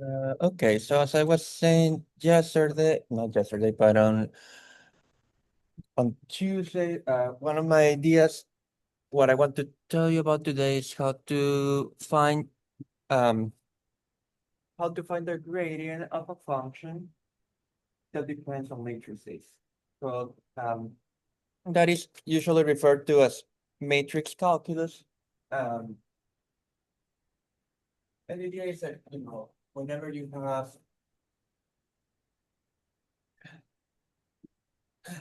Okay, so as I was saying yesterday, not yesterday, but on Tuesday, one of my ideas, what I want to tell you about today is um how to find the gradient of a function that depends on matrices. So that is usually referred to as matrix calculus. Um, and the idea is that whenever you have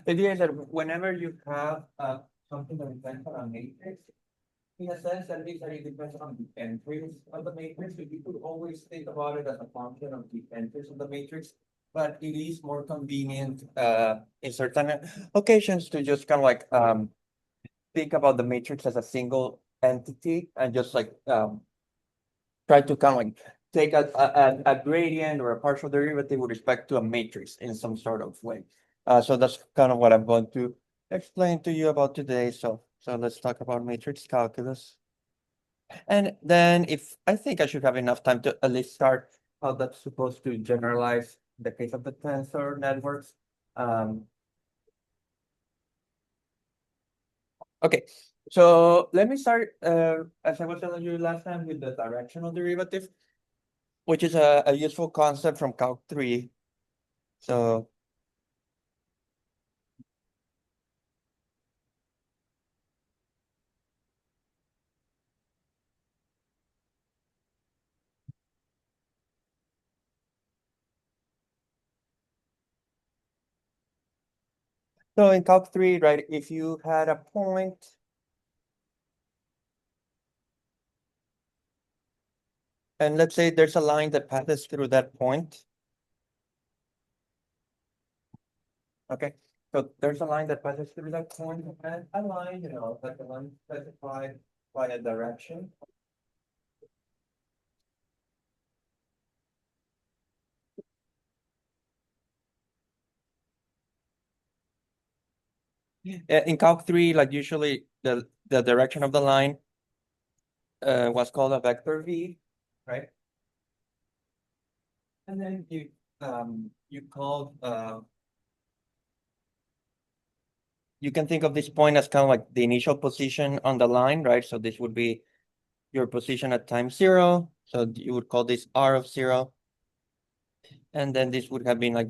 the idea is that whenever you have something that depends on a matrix, in a sense, that means that it depends on the entries of the matrix. So you could always think about it as a function of the entries of the matrix, but it is more convenient in certain occasions to just kind of like think about the matrix as a single entity and just like try to kind of like take a gradient or a partial derivative with respect to a matrix in some sort of way. So that's kind of what I'm going to explain to you about today. So let's talk about matrix calculus. And then if I think I should have enough time to at least start how that's supposed to generalize the case of the tensor networks. Um, okay, so let me start, as I was telling you last time, with the directional derivative, which is a useful concept from Calc 3. So, so in Calc 3, right, if you had a point, and let's say there's a line that passes through that point, okay? So there's a line that passes through that point, and a line, like a line specified by a direction. In Calc 3, like usually the direction of the line was called a vector V, right? And then you called you can think of this point as kind of like the initial position on the line, right? So this would be your position at time 0. So you would call this R of 0. And then this would have been like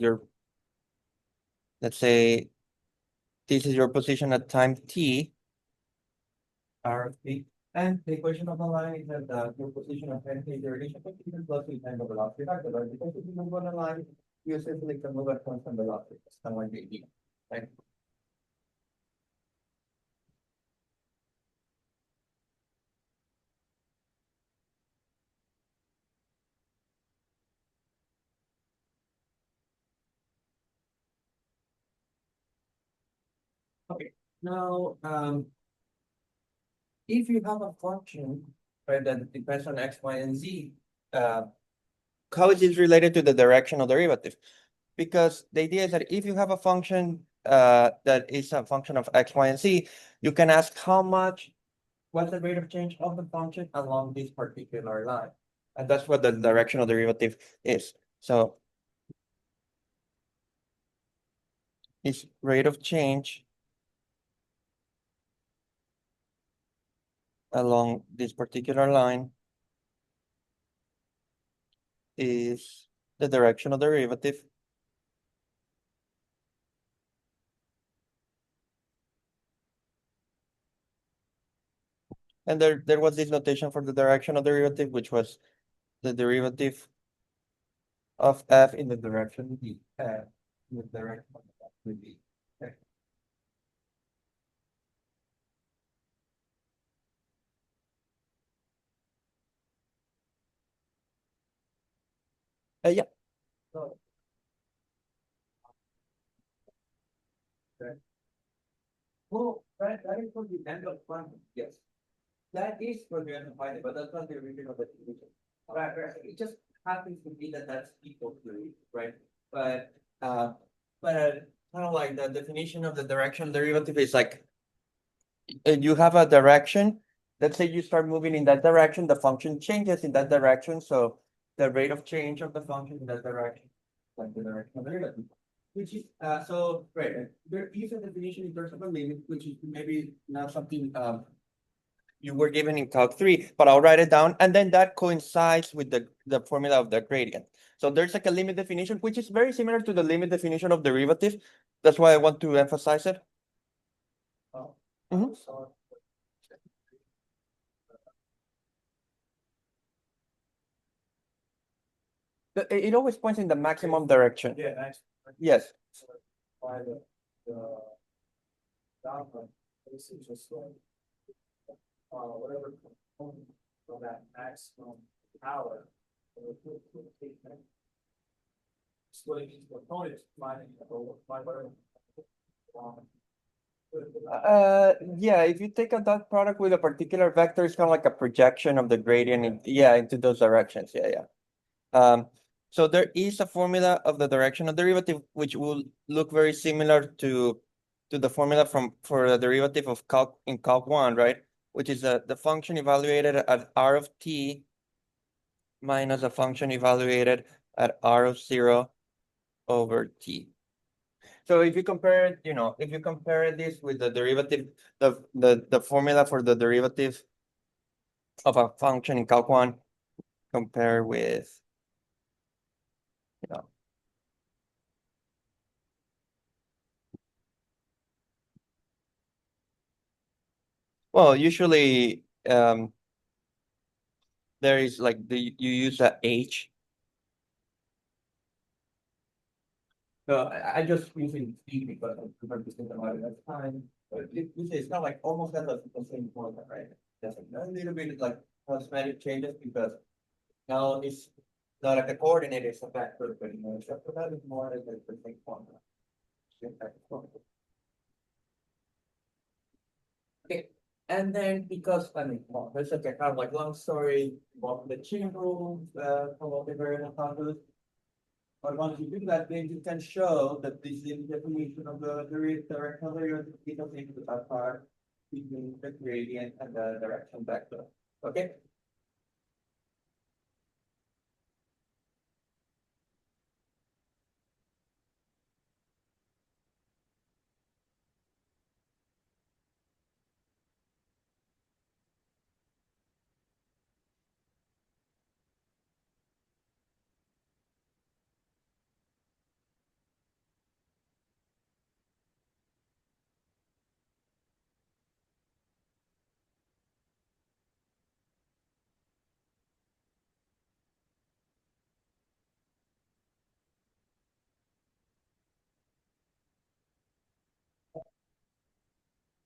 let's say this is your position at time t, R of t. And the equation of the line is that your position at time t is your initial position plus the time of velocity factor, right? Because if you move on a line, you essentially can move at constant velocity. It's kind of like the idea, right? Okay. Now, if you have a function, right, that depends on x, y, and z, uh, how is this related to the directional derivative? Because the idea is that if you have a function that is a function of x, y, and z, you can ask what's the rate of change of the function along this particular line. And that's what the directional derivative is. So its rate of change along this particular line is the directional derivative. And there was this notation for the directional derivative, which was the derivative of f in the direction d, in the direction of f with d. Okay. Yeah. So, okay. Well, that is for the end of quantum. Yes. That is for the end of finite, but that's not the original definition. Right. It just happens to be that that's equal to it, right? But uh, but kind of like the definition of the direction derivative is like you have a direction. Let's say you start moving in that direction, the function changes in that direction. So the rate of change of the function in that direction, like the direction of the derivative. Which is, so, right, there is a definition in terms of a limit, which is maybe not something, you were given in Calc 3, but I'll write it down, and then that coincides with the formula of the gradient. So there's like a limit definition, which is very similar to the limit definition of derivative. That's why I want to emphasize it. Mhm. It always points in the maximum direction. Yeah, nice. Yes. By the downward, this is just like, whatever component of that maximum power. Splitting each component, finding whatever. Yeah, if you take a dot product with a particular vector, it's kind of like a projection of the gradient into those directions. Yeah. So there is a formula of the direction of derivative, which will look very similar to the formula for the derivative of Calc 1, right? Which is the function evaluated at R of t minus a function evaluated at R of 0 over t. So if you compare it, if you compare this with the derivative, the formula for the derivative of a function in Calc 1, compare with, well, usually there is like you use a h. So I just using speed because I prefer to think about it at time. But it's not like almost at the same point, right? Just a little bit like cosmetic changes because now it's not like a coordinate, it's a vector, but except for that it's more like the same point. Okay, and then because well, there's like a kind of like long story about the chain rules, from all the variable calculus. But once you do that, then you can show that this is the definition of the rectangular is of into that part between the gradient and the direction vector. Okay.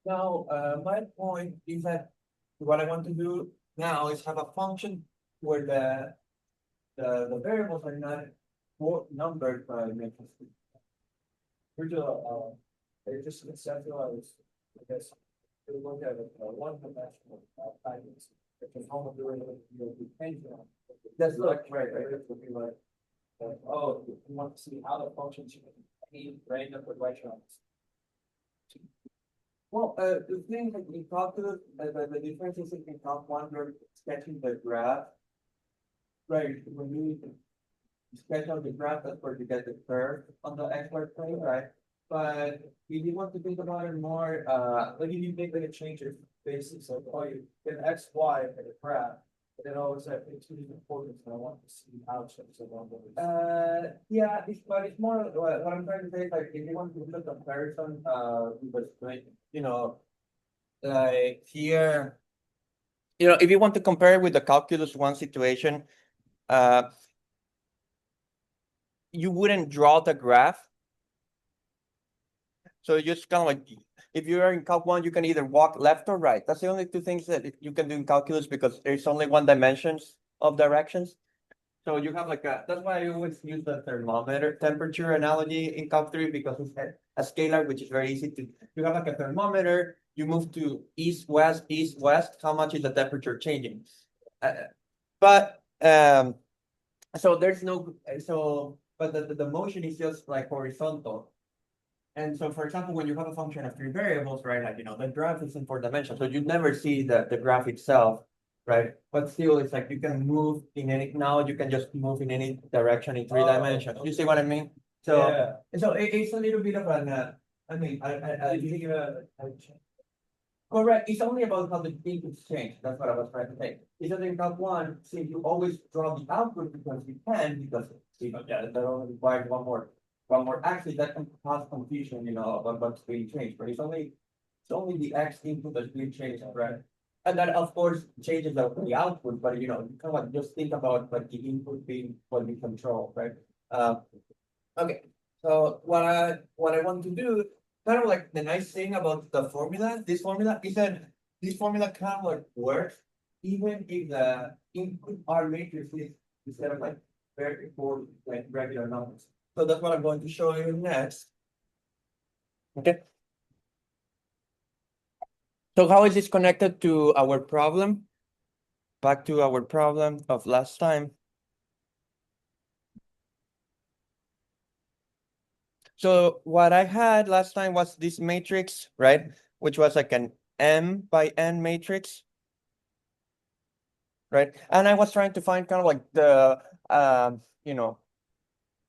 Now, my point is that what I want to do now is have a function where the variables are not numbered by matrix. Here's they just conceptualize, I guess, we look at it, one-dimensional items. If it's home of the derivative, you'll be changing them. That's Right, it would be like, oh, you want to see how the functions you can any random progressions. Well, the thing that in calculus, the difference is in Calc 1, you're sketching the graph. Right, when you sketch out the graph, that's where you get the curve on the XY plane, right? But if you want to think about it more, Like if you make like a change of basis, like, oh, you get X, Y at a graph. But then all of a sudden, it's two different coordinates, and I want to see how it changes along the way. yeah, but it's more, what I'm trying to say is like, if you want to do a comparison, with like, like here, if you want to compare it with the calculus 1 situation, you wouldn't draw the graph. So you just kind of like, if you are in Calc 1, you can either walk left or right. That's the only two things that you can do in calculus because there's only one dimensions of directions. So you have like that's why I always use the thermometer temperature analogy in Calc 3 because it's a scalar, which is very easy to, you have like a thermometer, you move to east, west, how much is the temperature changing? But so there's no, but the motion is just like horizontal. And so, for example, when you have a function of three variables, right, like, the graph is in four dimensions, so you never see the graph itself. right? But still, it's like you can move in any, now you can just move in any direction in three Oh, dimensions. You see what I mean? So, Yeah. so it's a little bit of an, I mean, Did you think about it? correct, it's only about how the inputs change, that's what I was trying to say. It's only about one, since you always draw the output because you can, because, yeah, that only requires one more axis, that can cause confusion, about what's being changed, but it's only the X input that's being changed, right? And that, of course, changes the output, but you kind of just think about like the input being what we control, right? Uh, okay, so what I want to do, kind of like the nice thing about the formula, this formula is that this formula kind of like works even if the input R matrix is instead of like very for like regular numbers. So that's what I'm going to show you next. Okay. So how is this connected to our problem? Back to our problem of last time. So what I had last time was this matrix, right? Which was like an M by N matrix. Right? And I was trying to find kind of like the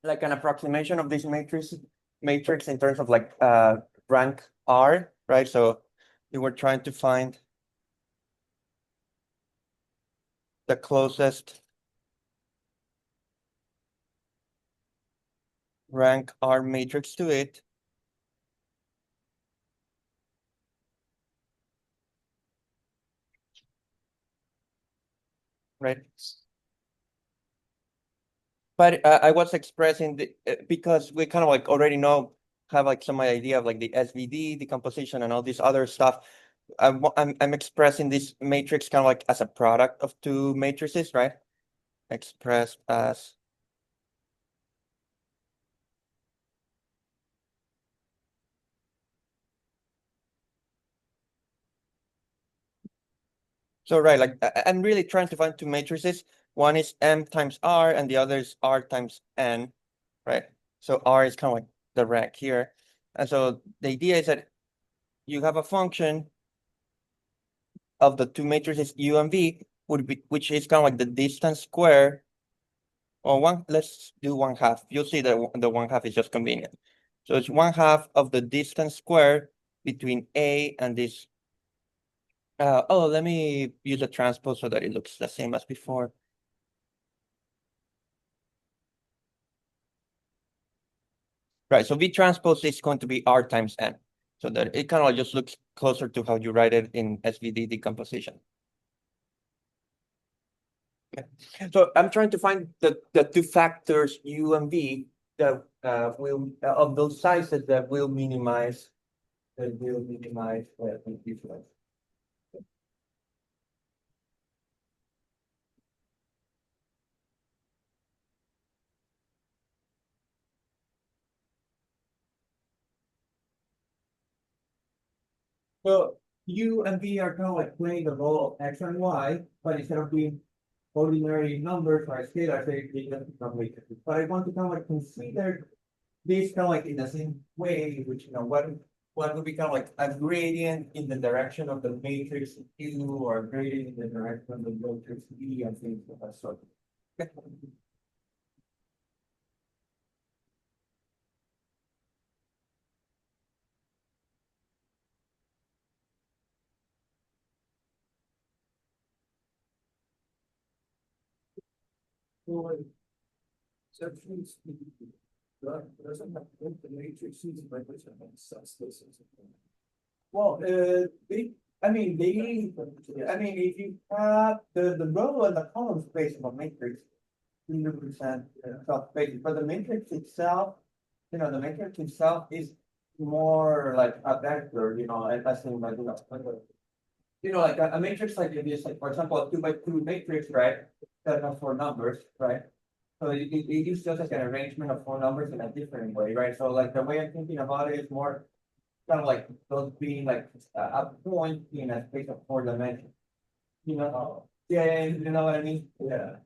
like an approximation of this matrix in terms of like rank R, right? So we were trying to find the closest rank R matrix to it. Right? But I was expressing because we kind of like already have like some idea of like the SVD decomposition and all this other stuff. I'm expressing this matrix kind of like as a product of two matrices, right? Expressed as so right, like I'm really trying to find two matrices. One is M times R and the other is R times N, right? So R is kind of like the rank here. And so the idea is that you have a function of the two matrices U and V which is kind of like the distance square or let's do 1/2. You'll see that the 1/2 is just convenient. So it's 1/2 of the distance square between A and this. Let me use a transpose so that it looks the same as before. Right, so V transpose is going to be R times N. So that it kind of just looks closer to how you write it in SVD decomposition. Okay. So I'm trying to find the two factors U and V that will of those sizes that will minimize confusion. So U and V are kind of like playing the role of X and Y, but instead of being ordinary numbers or scalars, they just become matrices. But I want to kind of like consider this kind of like in the same way, which what would be kind of like a gradient in the direction of the matrix Q or a gradient in the direction of the matrix V and things of that sort. Exceptions. Doesn't have the matrices, but it's a subspaces. Well, if you have the row and the column space of a matrix, 100% subspace, but the matrix itself, the matrix itself is more like a vector, and that's in like, like a matrix like this, like for example, a 2 by 2 matrix, right? That has 4 numbers, right? So it is just like an arrangement of 4 numbers in a different way, right? So like the way I'm thinking about it is more kind of like those being like a point in a space of 4 dimensions. Yeah, you know what I mean? Yeah.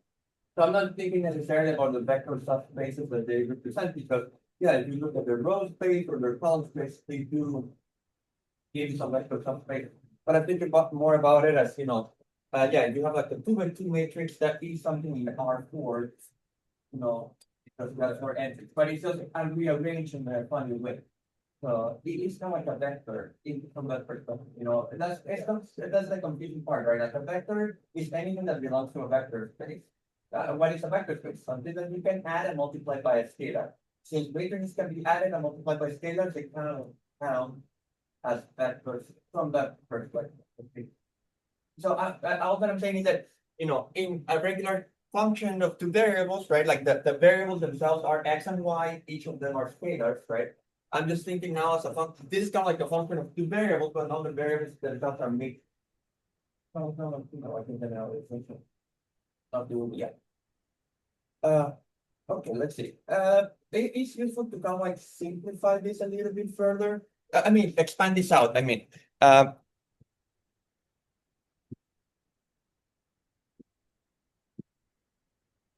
So I'm not thinking necessarily about the vector subspaces that they represent because, yeah, if you look at the row space or their column space, they do give you some vector subspace. But I think more about it as, yeah, you have like a 2 by 2 matrix that is something in R4, you know, because that's for entries, but it's just rearranged in a funny way. So it is kind of like a vector from that perspective, that's the confusing part, right? Like a vector is anything that belongs to a vector space. What is a vector space? Something that you can add and multiply by a scalar. Since matrices can be added and multiplied by scalars, they kind of count as vectors from that perspective. Okay. So all that I'm saying is that, in a regular function of two variables, right? Like the variables themselves are x and y, each of them are scalars, right? I'm just thinking now as a function, this is kind of like a function of two variables, but now the variables themselves are made. Oh, no, no, I think that now is not doing yet. Okay, let's see. It's useful to kind of like simplify this a little bit further. I mean, expand this out. Uh,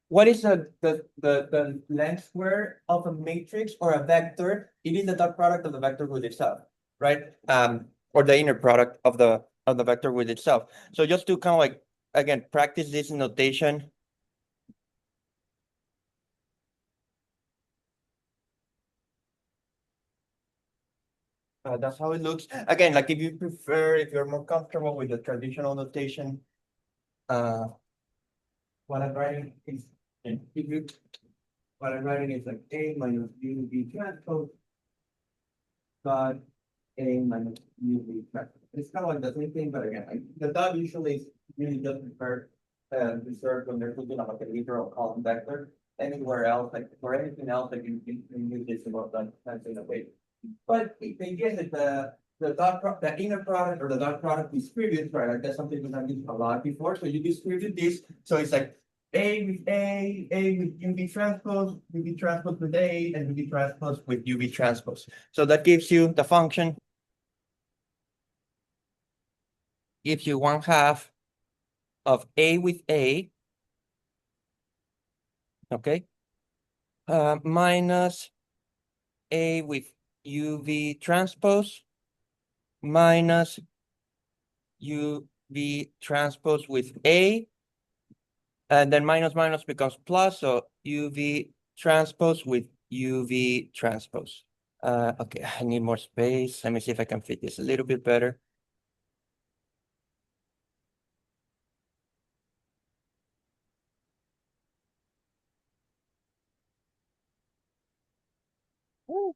what is the length square of a matrix or a vector? It is the dot product of the vector with itself, right? Or the inner product of the vector with itself. So just to kind of like again practice this notation. That's how it looks. Again, like if you're more comfortable with the traditional notation, uh, what I'm writing is, if you, what I'm writing is like A minus U V transpose dot A minus U V transpose. It's kind of like the same thing, but again, the dot usually is really just reserved when they're thinking about the literal column vector. Anywhere else, like for anything else, like you can use this about that in a way. But they get it, the inner product or the dot product distributes, right? Like that's something that I've used a lot before. So you distribute this. So it's like A with UV transpose, UV transpose with A, and UV transpose with UV transpose. So that gives you the function. Gives you 1/2 of A with A. Okay. Minus A with UV transpose minus UV transpose with A, and then minus minus becomes plus, so UV transpose with UV transpose. Okay, I need more space. Let me see if I can fit this a little bit better. Woo.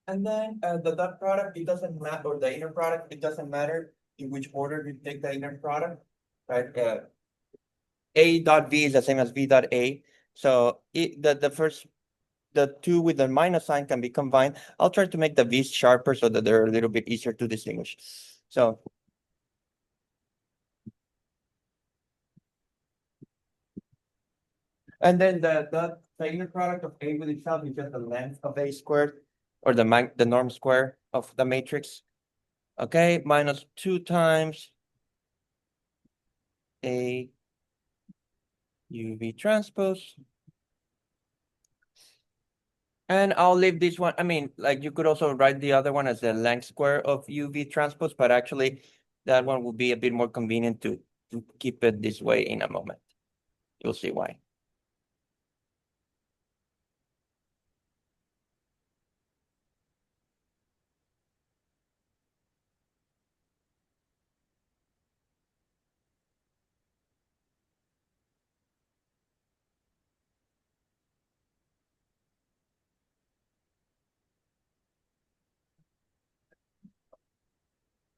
And then the dot product, it doesn't matter, or the inner product, it doesn't matter in which order you take the inner product, right? A dot V is the same as V dot A. So the two with the minus sign can be combined. I'll try to make the V's sharper so that they're a little bit easier to distinguish. So, and then the inner product of A with itself is just the length of A squared, or the norm square of the matrix. Okay, minus 2 times A UV transpose. And I'll leave this one. I mean, like you could also write the other one as the length square of UV transpose, but actually that one will be a bit more convenient to keep it this way in a moment. You'll see why.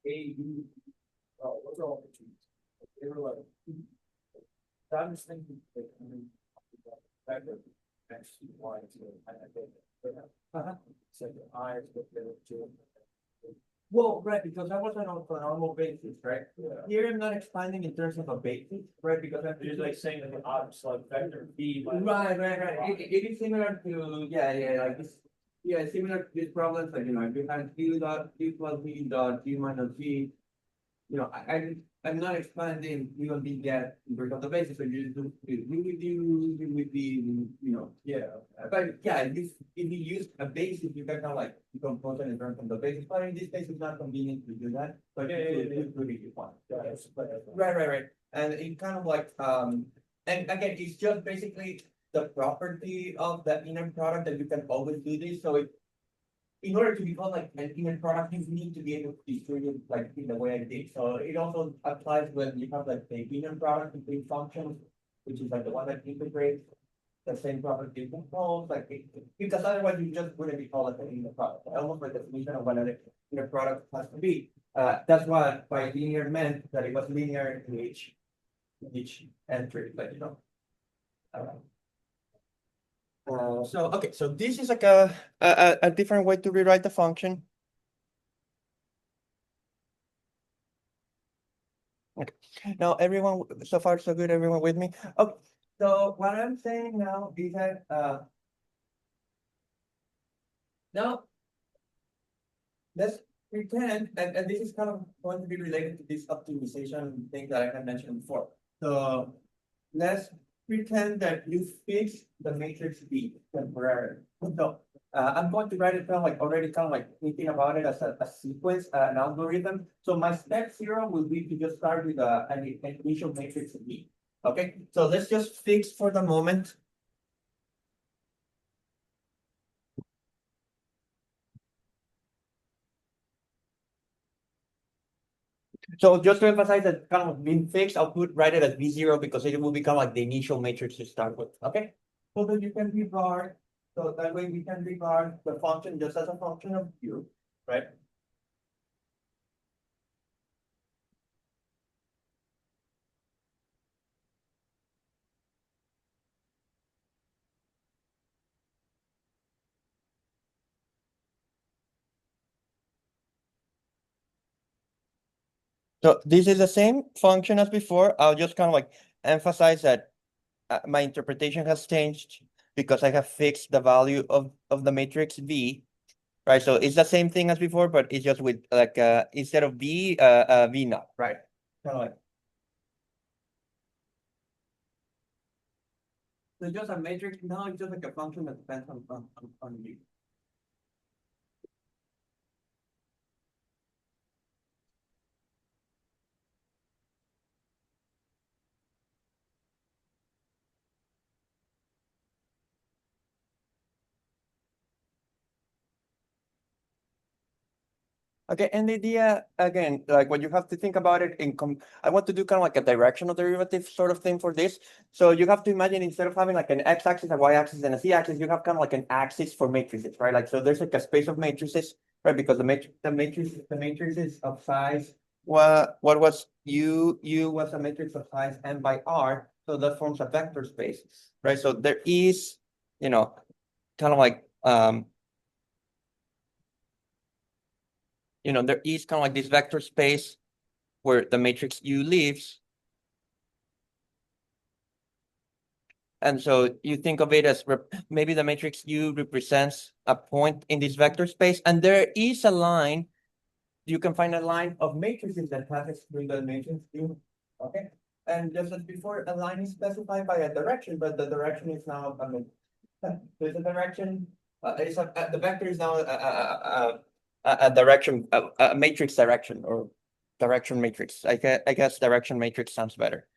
A, U, what's all the trees? They were like. I'm just thinking, like, I mean, back of next to Y to, I think. So the I is what they were doing. Well, right, because I was on a normal basis, right? Yeah. Here I'm not expanding in terms of a basis, right? Because I'm You're like saying that the object's like vector B. right. It is similar to, like this. Yeah, similar to these problems, like, if you had Q dot Q plus V dot Q minus V, I I'm not expanding, you will be get inverse of the basis, so you do, you with the, you know. Yeah. But yeah, if you use a basis, you can kind of like decompose it in terms of the basis, but in this case, it's not convenient to do that, but you could if you want. Right. And it kind of like, and again, it's just basically the property of the inner product that you can always do this, so in order to become like an even product, you need to be able to distribute like in the way I did. So it also applies when you have like the inner product between functions, which is like the one that integrates the same property both like because otherwise you just wouldn't be called like an inner product. Almost by definition of what an inner product has to be. That's why by linear meant that it was linear in each entry, but you know. So okay, so this is like a different way to rewrite the function. Okay, now everyone, so far so good, everyone with me? Okay, so what I'm saying now is that now let's pretend, and this is kind of going to be related to this optimization thing that I had mentioned before. So let's pretend that you fix the matrix B temporarily. So I'm going to write it down like already kind of like thinking about it as a sequence, an algorithm. So my step 0 will be to just start with an initial matrix B. Okay, so let's just fix for the moment. So just to emphasize that kind of being fixed, I'll write it as B0 because it will become like the initial matrix to start with. Okay. So that you can regard, so that way we can regard the function just as a function of U, right? So this is the same function as before. I'll just kind of like emphasize that my interpretation has changed because I have fixed the value of the matrix V, right? So it's the same thing as before, but it's just with like instead of V, V naught, right? Kind of like. So it's just a matrix. No, it's just like a function that depends on V. Okay, and the idea again, like what you have to think about it I want to do kind of like a directional derivative sort of thing for this. So you have to imagine instead of having like an x-axis, a y-axis, and a z-axis, you have kind of like an axis for matrices, right? Like so there's like a space of matrices, right? Because the matrices of size what was U was a matrix of size n by r, so that forms a vector space, right? So there is, you know, kind of like there is kind of like this vector space where the matrix U lives. And so you think of it as maybe the matrix U represents a point in this vector space, and there is a line, you can find a line of matrices that passes through the matrix U, okay? And just as before, a line is specified by a direction, but the direction is now, there's a direction, the vector is now a direction, a matrix direction, or direction matrix. I guess direction matrix sounds better.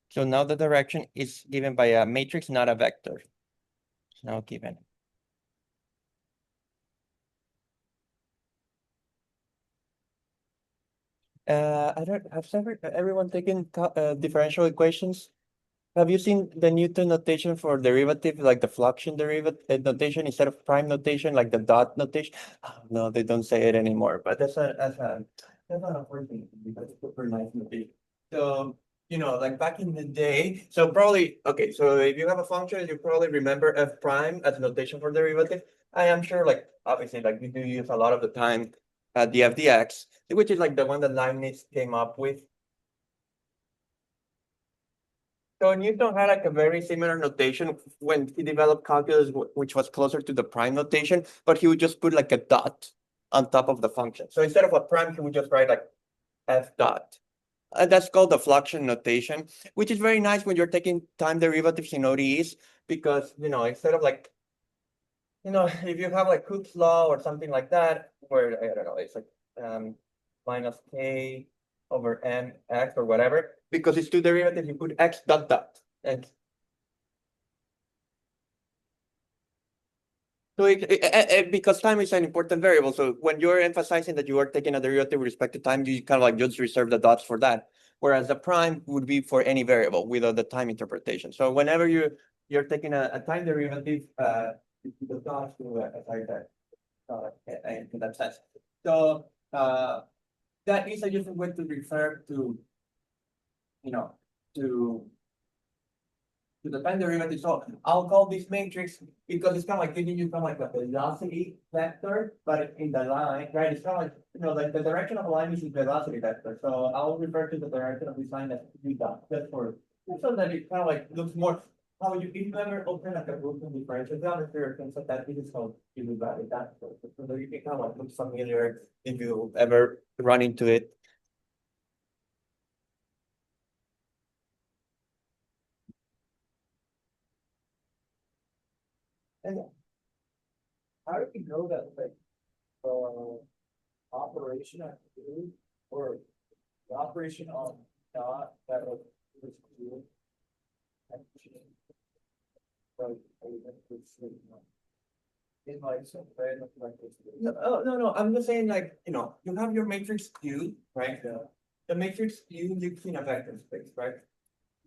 So now the direction is given by a matrix, not a vector. It's now given. I don't have everyone taken differential equations? Have you seen the Newton notation for derivative, like the fluxion derivative notation instead of prime notation, like the dot notation? Oh, no, they don't say it anymore, but that's not unfortunate because it's super nice notation. So, like back in the day, so probably, okay, so if you have a function, you probably remember f prime as notation for derivative. I am sure, like, obviously, like we do use a lot of the time the FDX, which is like the one that Leibniz came up with. So Newton had like a very similar notation when he developed calculus, which was closer to the prime notation, but he would just put like a dot on top of the function. So instead of a prime, he would just write like f dot. That's called the fluxion notation, which is very nice when you're taking time derivatives in ODEs, because, instead of like, if you have like Cook's law or something like that, where, I don't know, it's like minus k over n x or whatever, because it's two derivatives, you put x dot dot. And so because time is an important variable, so when you're emphasizing that you are taking a derivative with respect to time, you kind of like just reserve the dots for that. Whereas the prime would be for any variable without the time interpretation. So whenever you're taking a time derivative, the dots will assign that in that sense. So that is a useful way to refer to, to the time derivative. So I'll call this matrix because it's kind of like giving you kind of like a velocity vector, but in the line, right? It's kind of like, like the direction of the line is the velocity vector. So I'll refer to the direction of this line as u dot, just for, so that it kind of like looks more, how you, if you ever open like a group and differential geometry or things like that, this is how you do that. So that you can kind of like look familiar if you ever run into it. And how do we know that, like, operation at two, or the operation on dot that was two? In like some random like this. No. I'm just saying, like, you have your matrix Q, right? Yeah. The matrix Q lives in a vector space, right?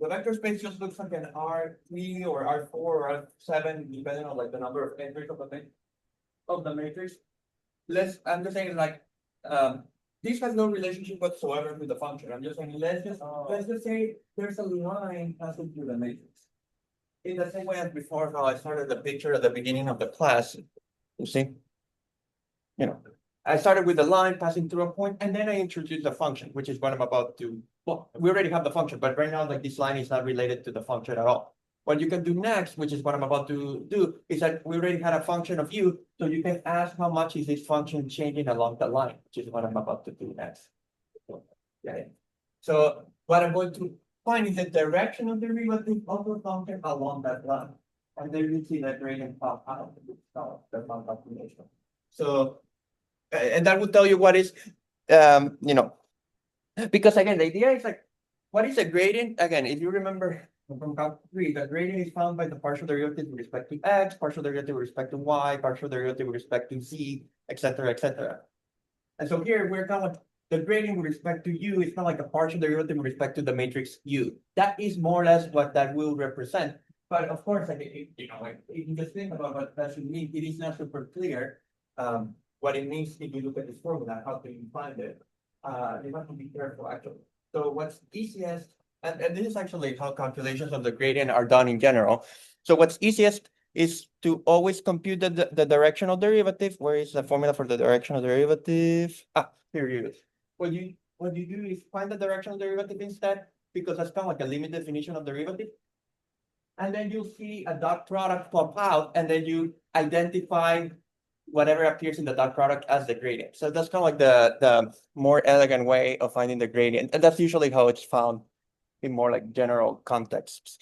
The vector space just looks like an R3 or R4 or R7, depending on like the number of entries of the matrix. I'm just saying, like, this has no relationship whatsoever with the function. I'm just saying, let's just say there's a line passing through the matrix. In the same way as before, how I started the picture at the beginning of the class, you see? I started with the line passing through a point, and then I introduced the function, which is what I'm about to, well, we already have the function, but right now, like, this line is not related to the function at all. What you can do next, which is what I'm about to do, is that we already had a function of u, so you can ask how much is this function changing along the line, which is what I'm about to do next. Yeah. So what I'm going to find is the direction of the derivative of the function along that line. And then you see the gradient pop out of the calculation. So, and that would tell you what is, because again, the idea is like, what is a gradient? Again, if you remember from Calc 3, the gradient is found by the partial derivative with respect to x, partial derivative with respect to y, partial derivative with respect to z, etc., etc. And so here we're kind of like, the gradient with respect to u is kind of like a partial derivative with respect to the matrix U. That is more or less what that will represent. But of course, like, if you just think about what that should mean, it is not super clear what it means if you look at this formula, how do you find it? You have to be careful, actually. So what's easiest, and this is actually how calculations of the gradient are done in general. So what's easiest is to always compute the directional derivative. Where is the formula for the directional derivative? Here it is. What you do is find the directional derivative instead, because that's kind of like a limit definition of derivative. And then you'll see a dot product pop out, and then you identify whatever appears in the dot product as the gradient. So that's kind of like the more elegant way of finding the gradient. And that's usually how it's found in more like general contexts.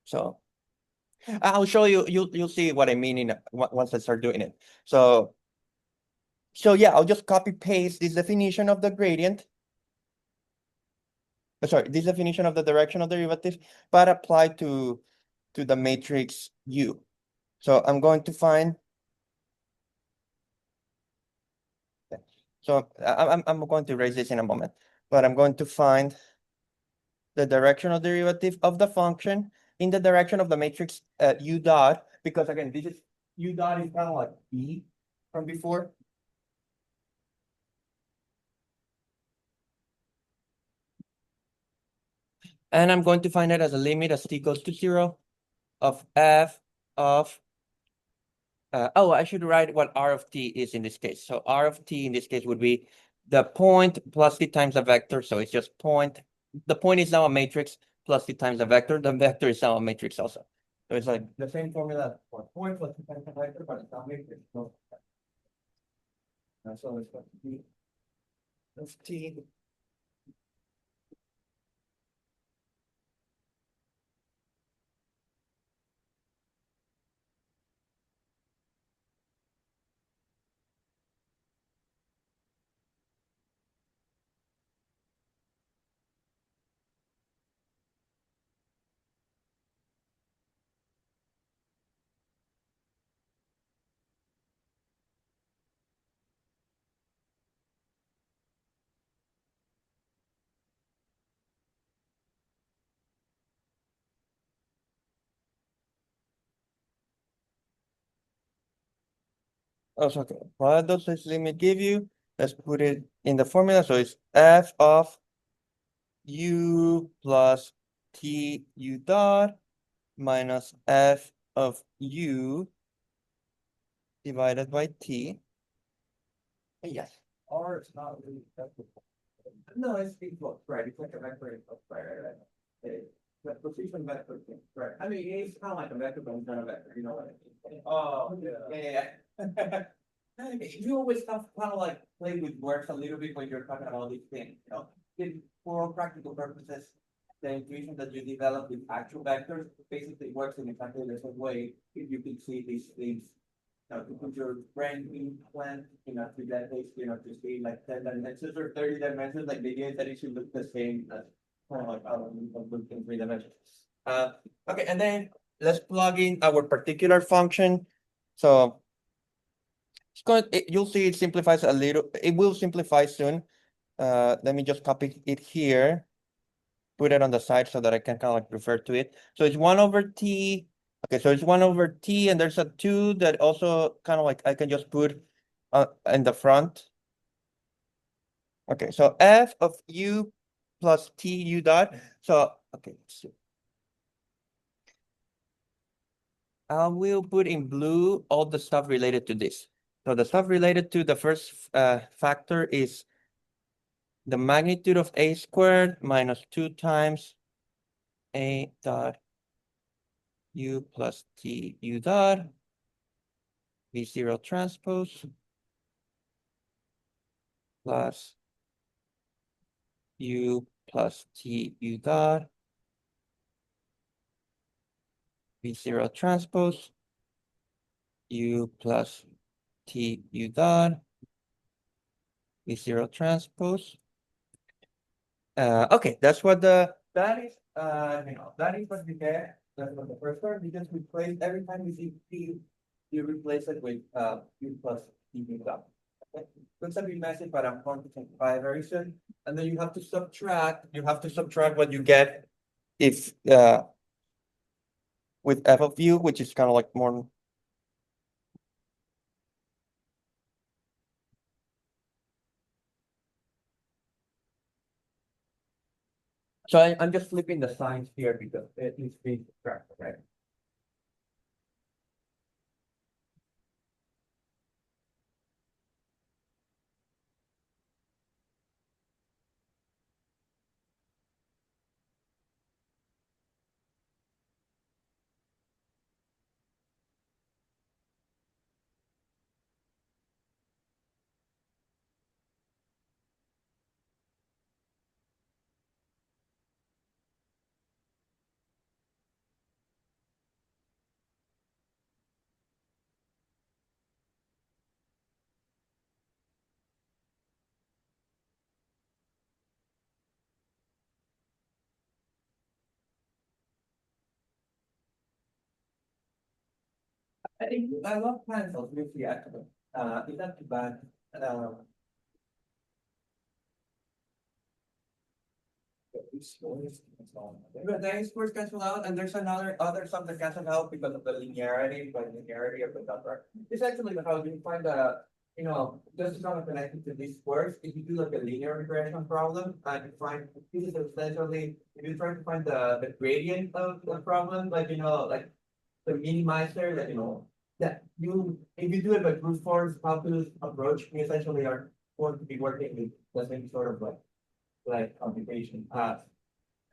So I'll show you, you'll see what I mean once I start doing it. So yeah, I'll just copy paste this definition of the gradient. Sorry, this definition of the directional derivative, but apply to the matrix U. So I'm going to find. So I'm going to erase this in a moment, but I'm going to find the directional derivative of the function in the direction of the matrix U dot, because again, this is U dot is kind of like E from before. And I'm going to find it as a limit as t goes to 0 of f of, I should write what r of t is in this case. So r of t in this case would be the point plus t times a vector. So it's just point. The point is now a matrix plus t times the vector is now a matrix also. So it's like the same formula for point plus t times the vector, but it's not matrix. No. So it's going to be of t. Oh, so okay. What does this limit give you? Let's put it in the formula. So it's f of u plus t u dot minus f of u divided by t. Yes. Or it's not really effective. No, it's equal, right? It's like a vector of right. The position vector thing, right? I mean, it's kind of like a vector, but it's not a vector, you know what I mean? Oh, yeah. Yeah. You always have kind of like play with words a little bit when you're talking about these things, you know? For all practical purposes, the intuition that you develop with actual vectors basically works in exactly the same way if you can see these things. To put your brain implant, to that case, to see like 10 dimensions or 30 dimensions, like the idea is that it should look the same as kind of like look in 3 dimensions. Okay, and then let's plug in our particular function. So you'll see it simplifies a little, it will simplify soon. Let me just copy it here, put it on the side so that I can kind of like refer to it. So it's 1 over t. Okay, so it's 1 over t, and there's a 2 that also kind of like I can just put in the front. Okay, so f of u plus t u dot. So, okay, so I will put in blue all the stuff related to this. So the stuff related to the first factor is the magnitude of a squared minus 2 times a dot u plus t u dot v0 transpose plus u plus t u dot v0 transpose u plus t u dot v0 transpose. Okay, that's what that is that is what we get. That's what the first one. We just replace every time we see t, you replace it with u plus t u dot. Okay. Looks a bit messy, but I'm going to simplify very soon. And then you have to subtract. You have to subtract what you get if with f of u, which is kind of like more. So I'm just flipping the signs here because it needs to be subtracted, right? I love pencils, really, actually. It's not too bad. But the scores cancel out, and there's other sum that cancel out because of the linearity of the number. It's actually how you find just kind of connected to these scores. If you do like a linear regression problem, and you find this is essentially if you try to find the gradient of the problem, like like the minimizer, that you if you do it by brute force calculus approach, you essentially are going to be working with the same sort of like computation.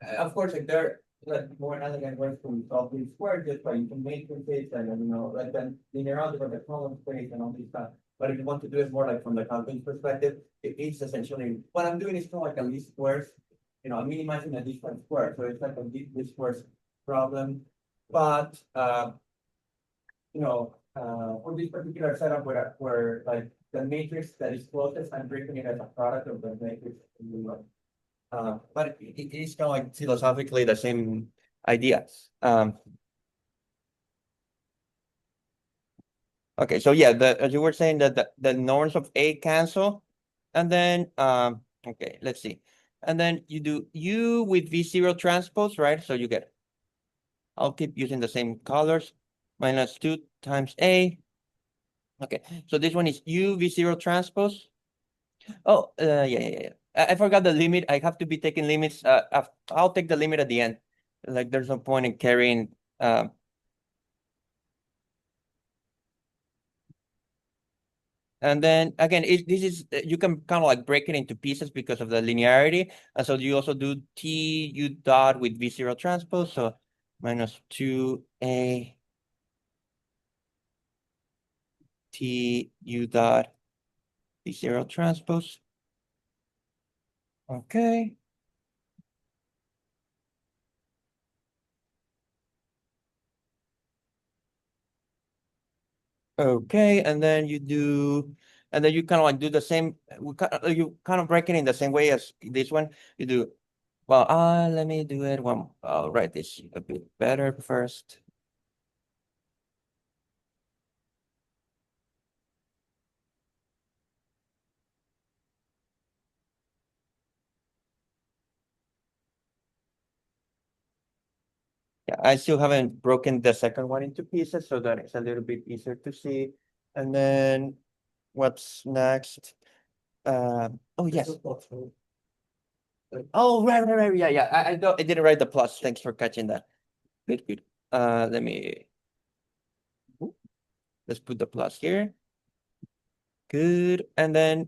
Of course, like there like more elegant ways to solve these squares just by using matrices and like then linear algebra, the column space and all these stuff. But if you want to do it more like from the calculus perspective, it's essentially what I'm doing is kind of like a least squares. I'm minimizing a different square, so it's like a least squares problem. But for this particular setup where like the matrix that is closest, I'm breaking it as a product of the matrix. But it is kind of like philosophically the same ideas. Okay, so yeah, as you were saying that the norms of A cancel, and then okay, let's see, and then you do U with V0 transpose, right? So you get, I'll keep using the same colors, minus 2 times A. Okay, so this one is U V0 transpose. Oh, yeah. I forgot the limit. I have to be taking limits. I'll take the limit at the end. Like, there's no point in carrying. And then again, this is you can kind of like break it into pieces because of the linearity. And so you also do T U dot with V0 transpose. So minus 2A T U dot V0 transpose. Okay. Okay, and then you kind of like do the same. You kind of break it in the same way as this one. You do well. Let me do it one. I'll write this a bit better first. Yeah, I still haven't broken the second one into pieces, so that it's a little bit easier to see. And then what's next? Oh yes. Oh right. Yeah. I don't. I didn't write the plus. Thanks for catching that. Good. Let me. Let's put the plus here. Good. And then,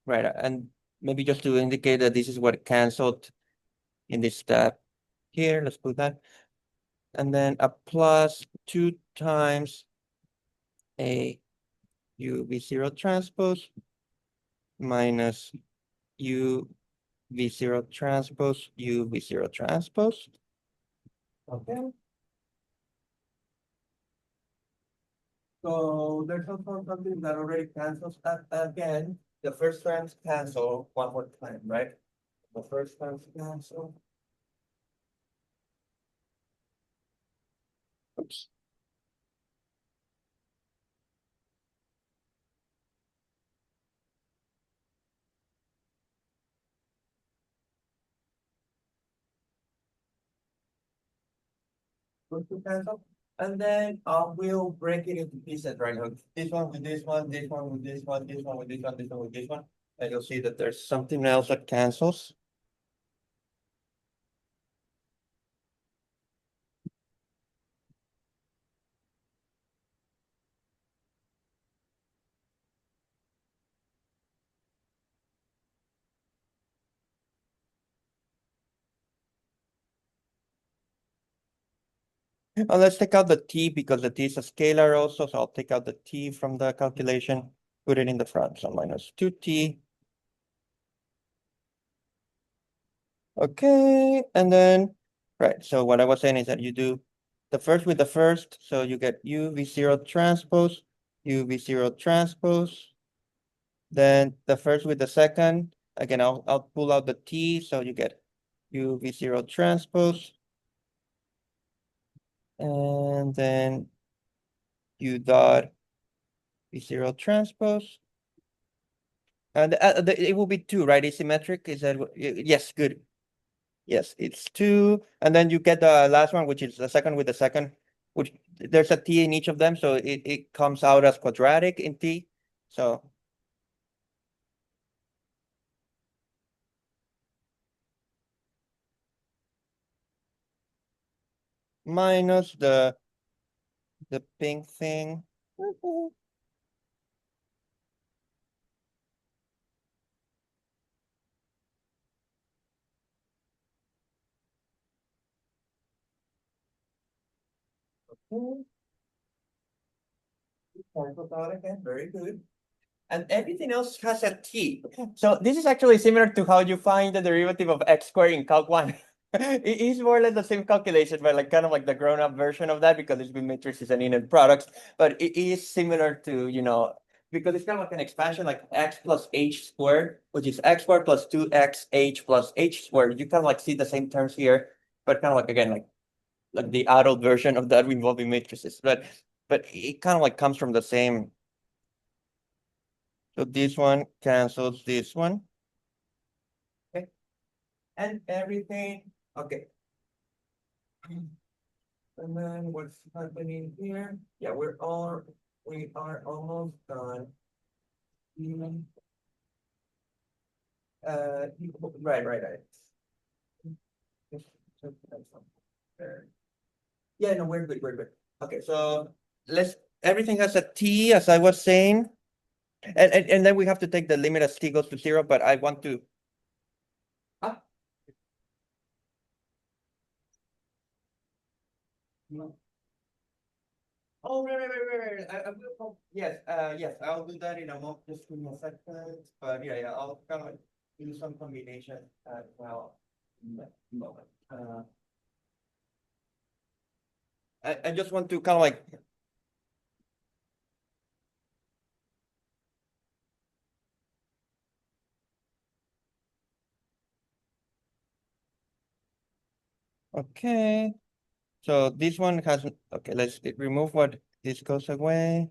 right, and maybe just to indicate that this is what canceled in this step here, let's put that. And then a plus 2 times a u v0 transpose minus u v0 transpose u v0 transpose. Okay. So there's also something that already cancels again. The first terms cancel one more time, right? The first terms cancel. Oops. Going to cancel. And then we'll break it into pieces, right? Like this one with this one, this one with this one, this one with this one, this one with this one. And you'll see that there's something else that cancels. Let's take out the t because the t is a scalar also. So I'll take out the t from the calculation, put it in the front. So minus 2t. Okay, and then, right. So what I was saying is that you do the first with the first. So you get u v0 transpose, u v0 transpose. Then the first with the second, again, I'll pull out the t, so you get u v0 transpose. And then u dot v0 transpose. And it will be 2, right? Asymmetric, is that yes, good. Yes, it's 2. And then you get the last one, which is the second with the second, which there's a t in each of them, so it comes out as quadratic in t. So minus the pink thing. Cancel out again, very good. And everything else has a t. So this is actually similar to how you find the derivative of x squared in Calc 1. It is more or less the same calculation, but like kind of like the grown-up version of that because it's been matrices and inner products. But it is similar to, because it's kind of like an expansion like x plus h squared, which is x squared plus 2xh plus h squared. You kind of like see the same terms here, but kind of like again, like the adult version of that involving matrices. But it kind of like comes from the same. So this one cancels this one. Okay. And everything, okay. And then what's happening here? Yeah, we are almost done. Right. Yeah, no, we're good. Okay, so everything has a t, as I was saying. And then we have to take the limit as t goes to 0, but I want to. Ah. No. Oh, right. I will, yes, I'll do that in a moment, just give me a second, but yeah, I'll kind of do some combination as well. In a moment. I just want to kind of like. Okay, so this one has, okay, let's remove what this goes away.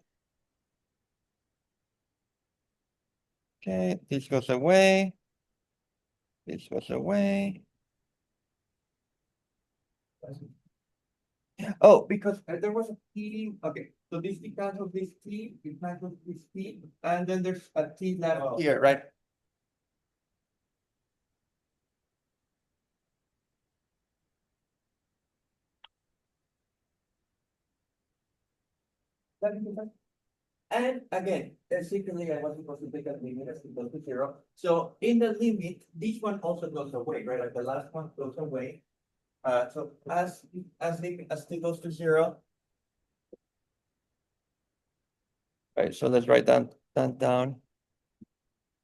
Okay, this goes away. This goes away. Oh, because there was a t. Okay, so this t cancels this t, it cancels this t, and then there's a t left here, right? That makes sense. And again, secretly, I was supposed to take a limit as equal to 0. So in the limit, this one also goes away, right? Like the last one goes away. So as t goes to 0. Right, so let's write that down.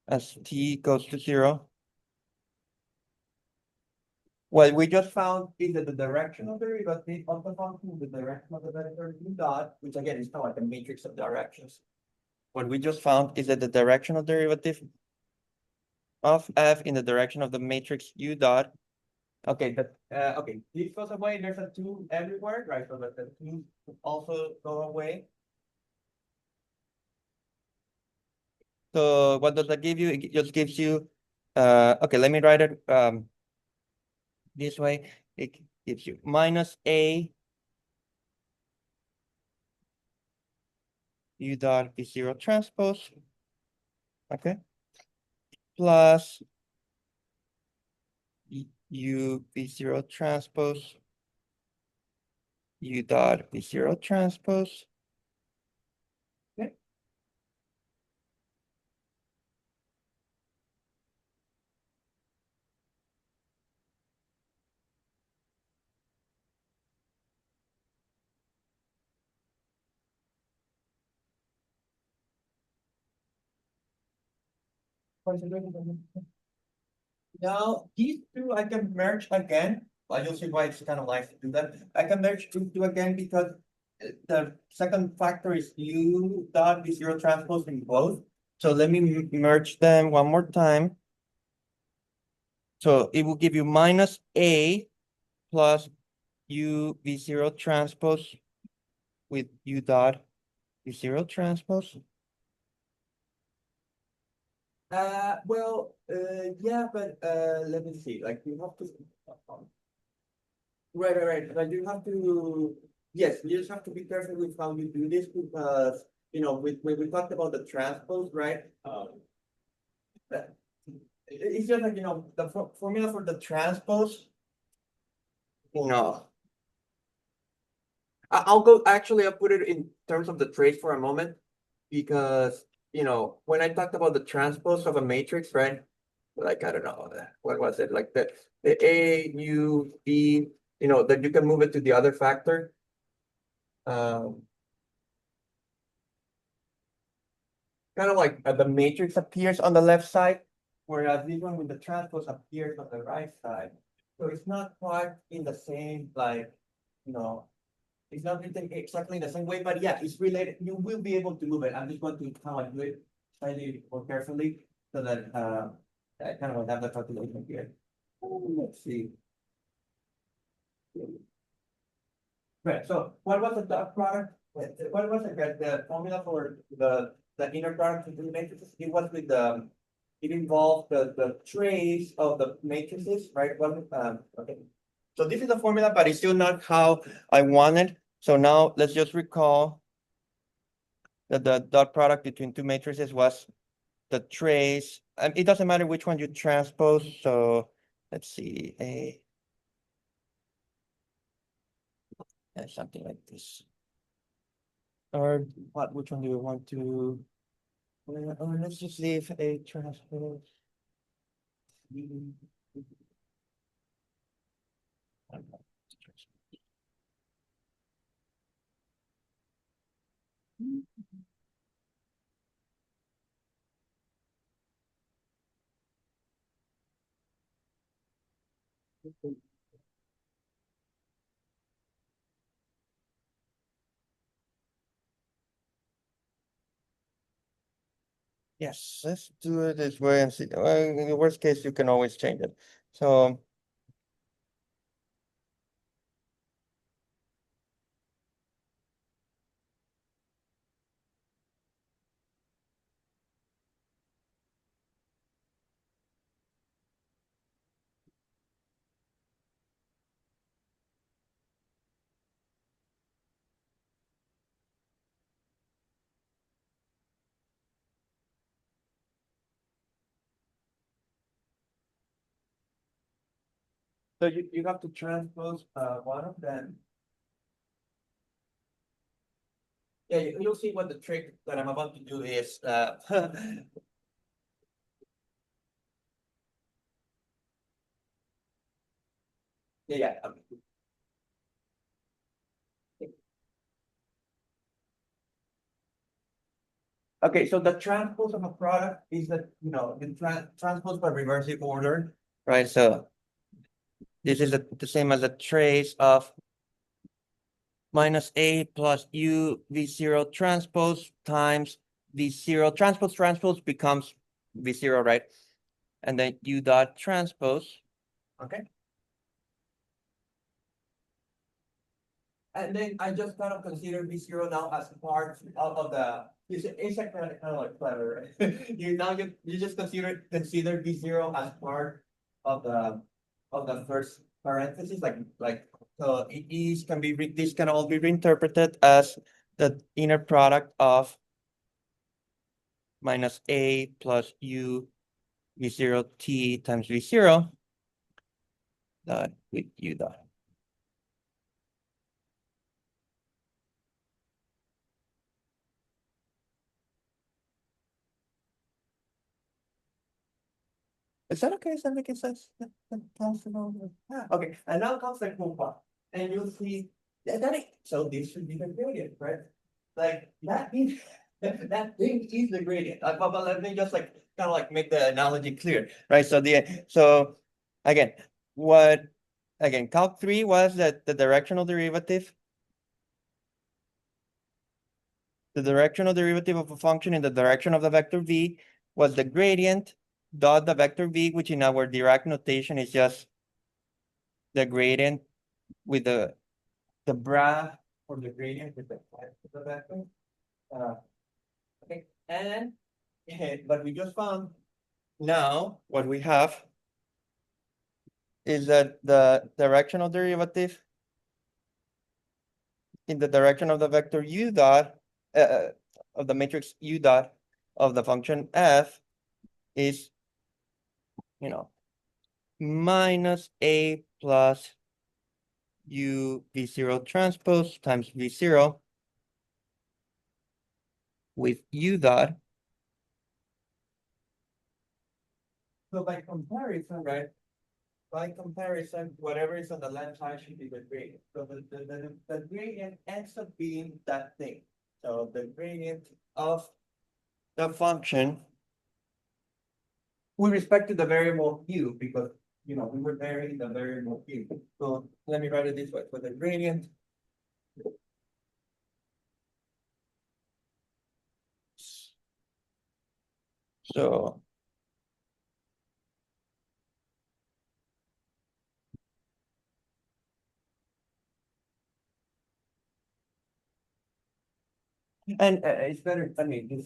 As t goes to 0. What we just found is that the directional derivative of the function, the direction of the vector u dot, which again is kind of like a matrix of directions. What we just found is that the directional derivative of f in the direction of the matrix u dot. Okay, okay, this goes away. There's a 2 everywhere, right? So that the 2 also go away. So what does that give you? It just gives you, okay, let me write it this way. It gives you minus a u dot b 0 transpose, okay, plus u b 0 transpose u dot b 0 transpose. Okay. Now, these two I can merge again. Well, you'll see why it's kind of nice to do that. I can merge these two again because the second factor is u dot b 0 transpose in both. So let me merge them one more time. So it will give you minus a plus u v 0 transpose with u dot b 0 transpose. Yeah, but let me see. Like you have to. Right. But you have to. Yes, you just have to be careful with how you do this because when we talked about the transpose, right? That- it's just like the formula for the transpose. I'll go. Actually, I'll put it in terms of the trace for a moment because when I talked about the transpose of a matrix, right? Like I don't know, what was it? Like the A, U, B, that you can move it to the other factor. um. Kind of like the matrix appears on the left side, whereas this one with the transpose appears on the right side. So it's not quite in the same, like, you know, it's not written exactly in the same way, but yeah, it's related. You will be able to move it. I'm just going to kind of like do it slightly more carefully so that I kind of have the calculation here. Let's see. Right, so what was the dot product? What was the formula for the inner product of the matrices? It was with the, it involved the trace of the matrices, right? Okay. So this is the formula, but it's still not how I wanted. So now let's just recall that the dot product between two matrices was the trace, and it doesn't matter which one you transpose. So let's see, something like this. Or what? Which one do you want to? Or let's just leave a transpose. Yes, let's do it this way and see. Well, in the worst case, you can always change it. So. So you have to transpose one of them. Yeah, you'll see what the trick that I'm about to do is. Yeah. Okay, so the transpose of a product is that, the transpose by reversing order, right? So this is the same as the trace of minus A plus U V0 transpose times V0 transpose becomes V0, right? And then U dot transpose, okay? And then I just kind of consider V0 now as part of the, it's like kind of like clever, right? You just consider V0 as part of the first parenthesis, like so it is can be this can all be reinterpreted as the inner product of minus A plus U V0 T times V0 dot with U dot. Is that okay? Is that making sense? Okay, and now comes the cool part. And you'll see so this should be the gradient, right? Like that thing, that thing is the gradient. But let me just like kind of like make the analogy clear, right? So again, Calc 3 was that the directional derivative. The directional derivative of a function in the direction of the vector v was the gradient dot the vector v, which in our Dirac notation is just the gradient with the graph or the gradient with the vector. Okay, and but we just found now what we have is that the directional derivative in the direction of the vector u dot of the matrix u dot of the function f is, minus A plus U V0 transpose times V0 with U dot. So by comparison, right? by comparison, whatever is on the left side should be the gradient. So the gradient ends up being that thing. So the gradient of the function with respect to the variable u, because we were varying the variable u. So let me write it this way. For the gradient so and it's better, I mean, this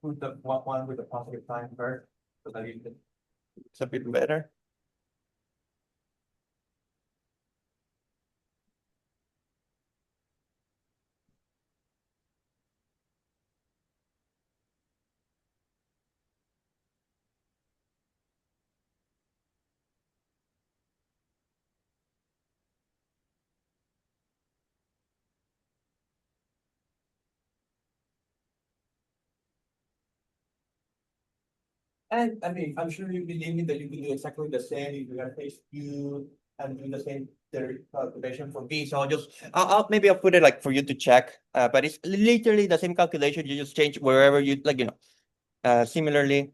put the one with the positive sign first, so that it's a bit better. And I mean, I'm sure you believe me that you can do exactly the same if you're gonna face u and do the same calculation for b. So I'll maybe I'll put it like for you to check. But it's literally the same calculation. You just change wherever you like, similarly.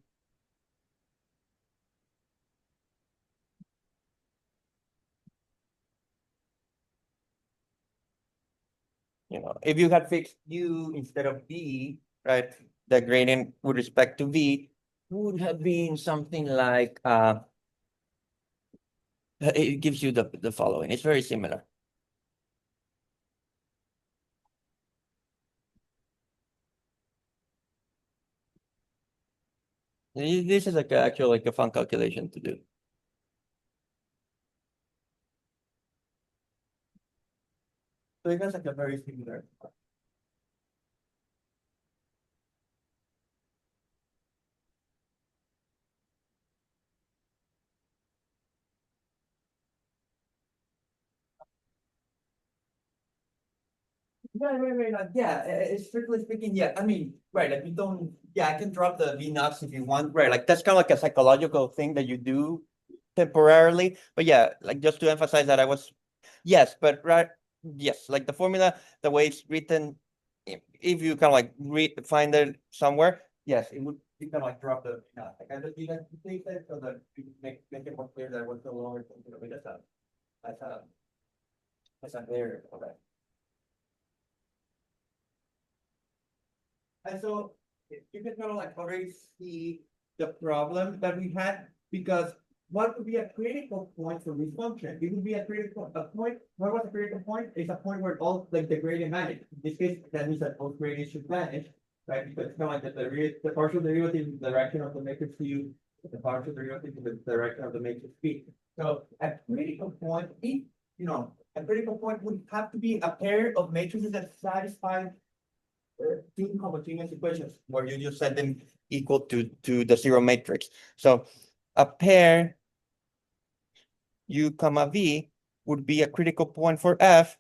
If you had fixed u instead of b, right, the gradient with respect to v would have been something like it gives you the following. It's very similar. This is like actually like a fun calculation to do. So it has like a very similar. Right. Yeah, strictly speaking, yeah. I mean, right, like you don't, yeah, I can drop the V knots if you want, right? Like that's kind of like a psychological thing that you do temporarily. But yeah, like just to emphasize that yes, but right, yes, like the formula, the way it's written, if you kind of like find it somewhere, yes, it would, you can like drop the V knot. Like I just need to take that so that you make it more clear that what's no longer thinking of it as a, as a variable, okay? And so you can kind of like already see the problem that we had, because what would be a critical point for this function? It would be a point. What was a critical point? It's a point where all like the gradient vanish. In this case, that means that both gradients should vanish, right? Because it's kind of like the partial derivative in the direction of the matrix u, the partial derivative in the direction of the matrix b. So a critical point, a critical point would have to be a pair of matrices that satisfy two homogeneous equations where you just set them equal to the zero matrix. So a pair u comma v would be a critical point for f.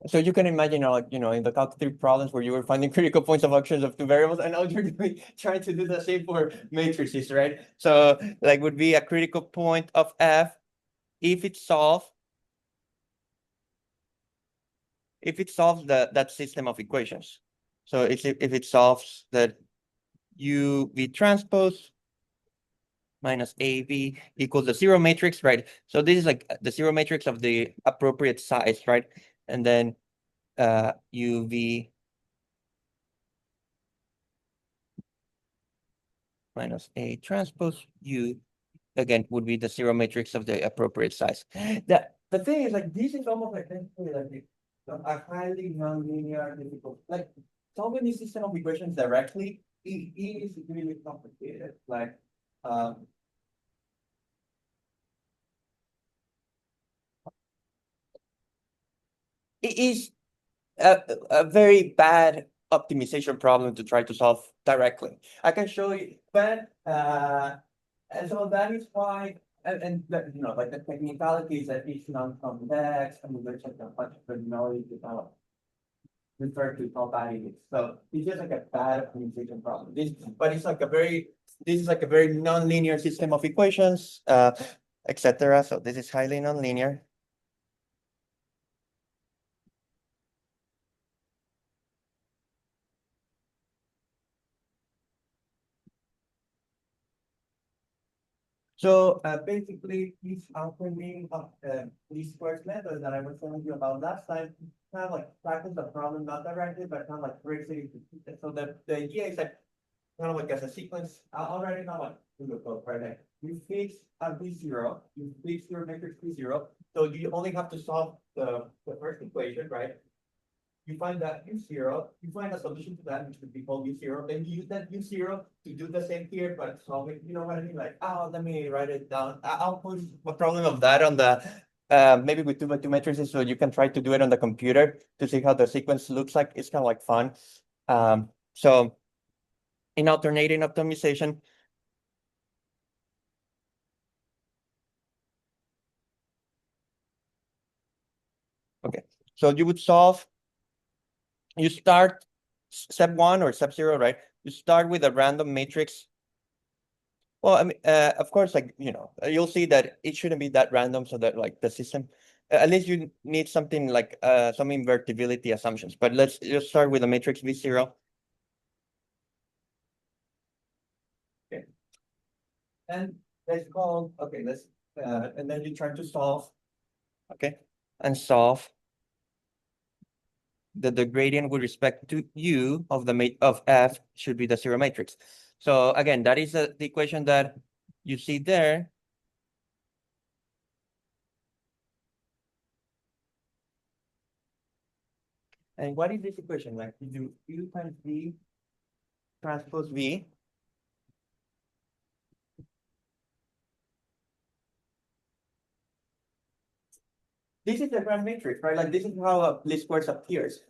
So you can imagine, like, in the calculated problems where you were finding critical points of functions of two variables, and now you're trying to do the same for matrices, right? So like would be a critical point of f if it solves that system of equations. So if it solves that u v transpose minus AV equals the zero matrix, right? So this is like the zero matrix of the appropriate size, right? And then UV minus A transpose U again would be the zero matrix of the appropriate size. The thing is, like, this is almost like a highly nonlinear difficult, like solving this system of equations directly, it is really complicated. Like it is a very bad optimization problem to try to solve directly. I can show you, but and so that is why, like the technicality is that it's non-convex, and there's like a bunch of terminology developed. refer to compatibility. So it's just like a bad optimization problem. But it's like a this is like a very nonlinear system of equations, etc. So this is highly nonlinear. So basically, this acronym of least squares method that I was telling you about last time kind of like tackles the problem not directly, but kind of like breaks it into pieces. So the idea is that kind of like as a sequence, I'll write it down like in the code right there. You fix a V0, you fix your matrix V0. So you only have to solve the first equation, right? You find that U0, you find a solution to that, which would be called U0, then you use that U0 to do the same here, but solve it, you know what I mean? Like, oh, let me write it down. I'll put a problem of that on the, maybe with 2x2 matrices, so you can try to do it on the computer to see how the sequence looks like. It's kind of like fun. So in alternating optimization, okay, so you would solve, you start step 1 or step 0, right? You start with a random matrix. Well, I mean, of course, like, you know, you'll see that it shouldn't be that random so that like the system, at least you need something like some invertibility assumptions. But let's just start with a matrix V0. Okay. And let's call, okay, let's, and then you try to solve, okay, and solve the gradient with respect to U of the of F should be the zero matrix. So again, that is the equation that you see there. And what is this equation? Like you do U times V transpose V. This is the grand matrix, right? Like this is how a least squares appears.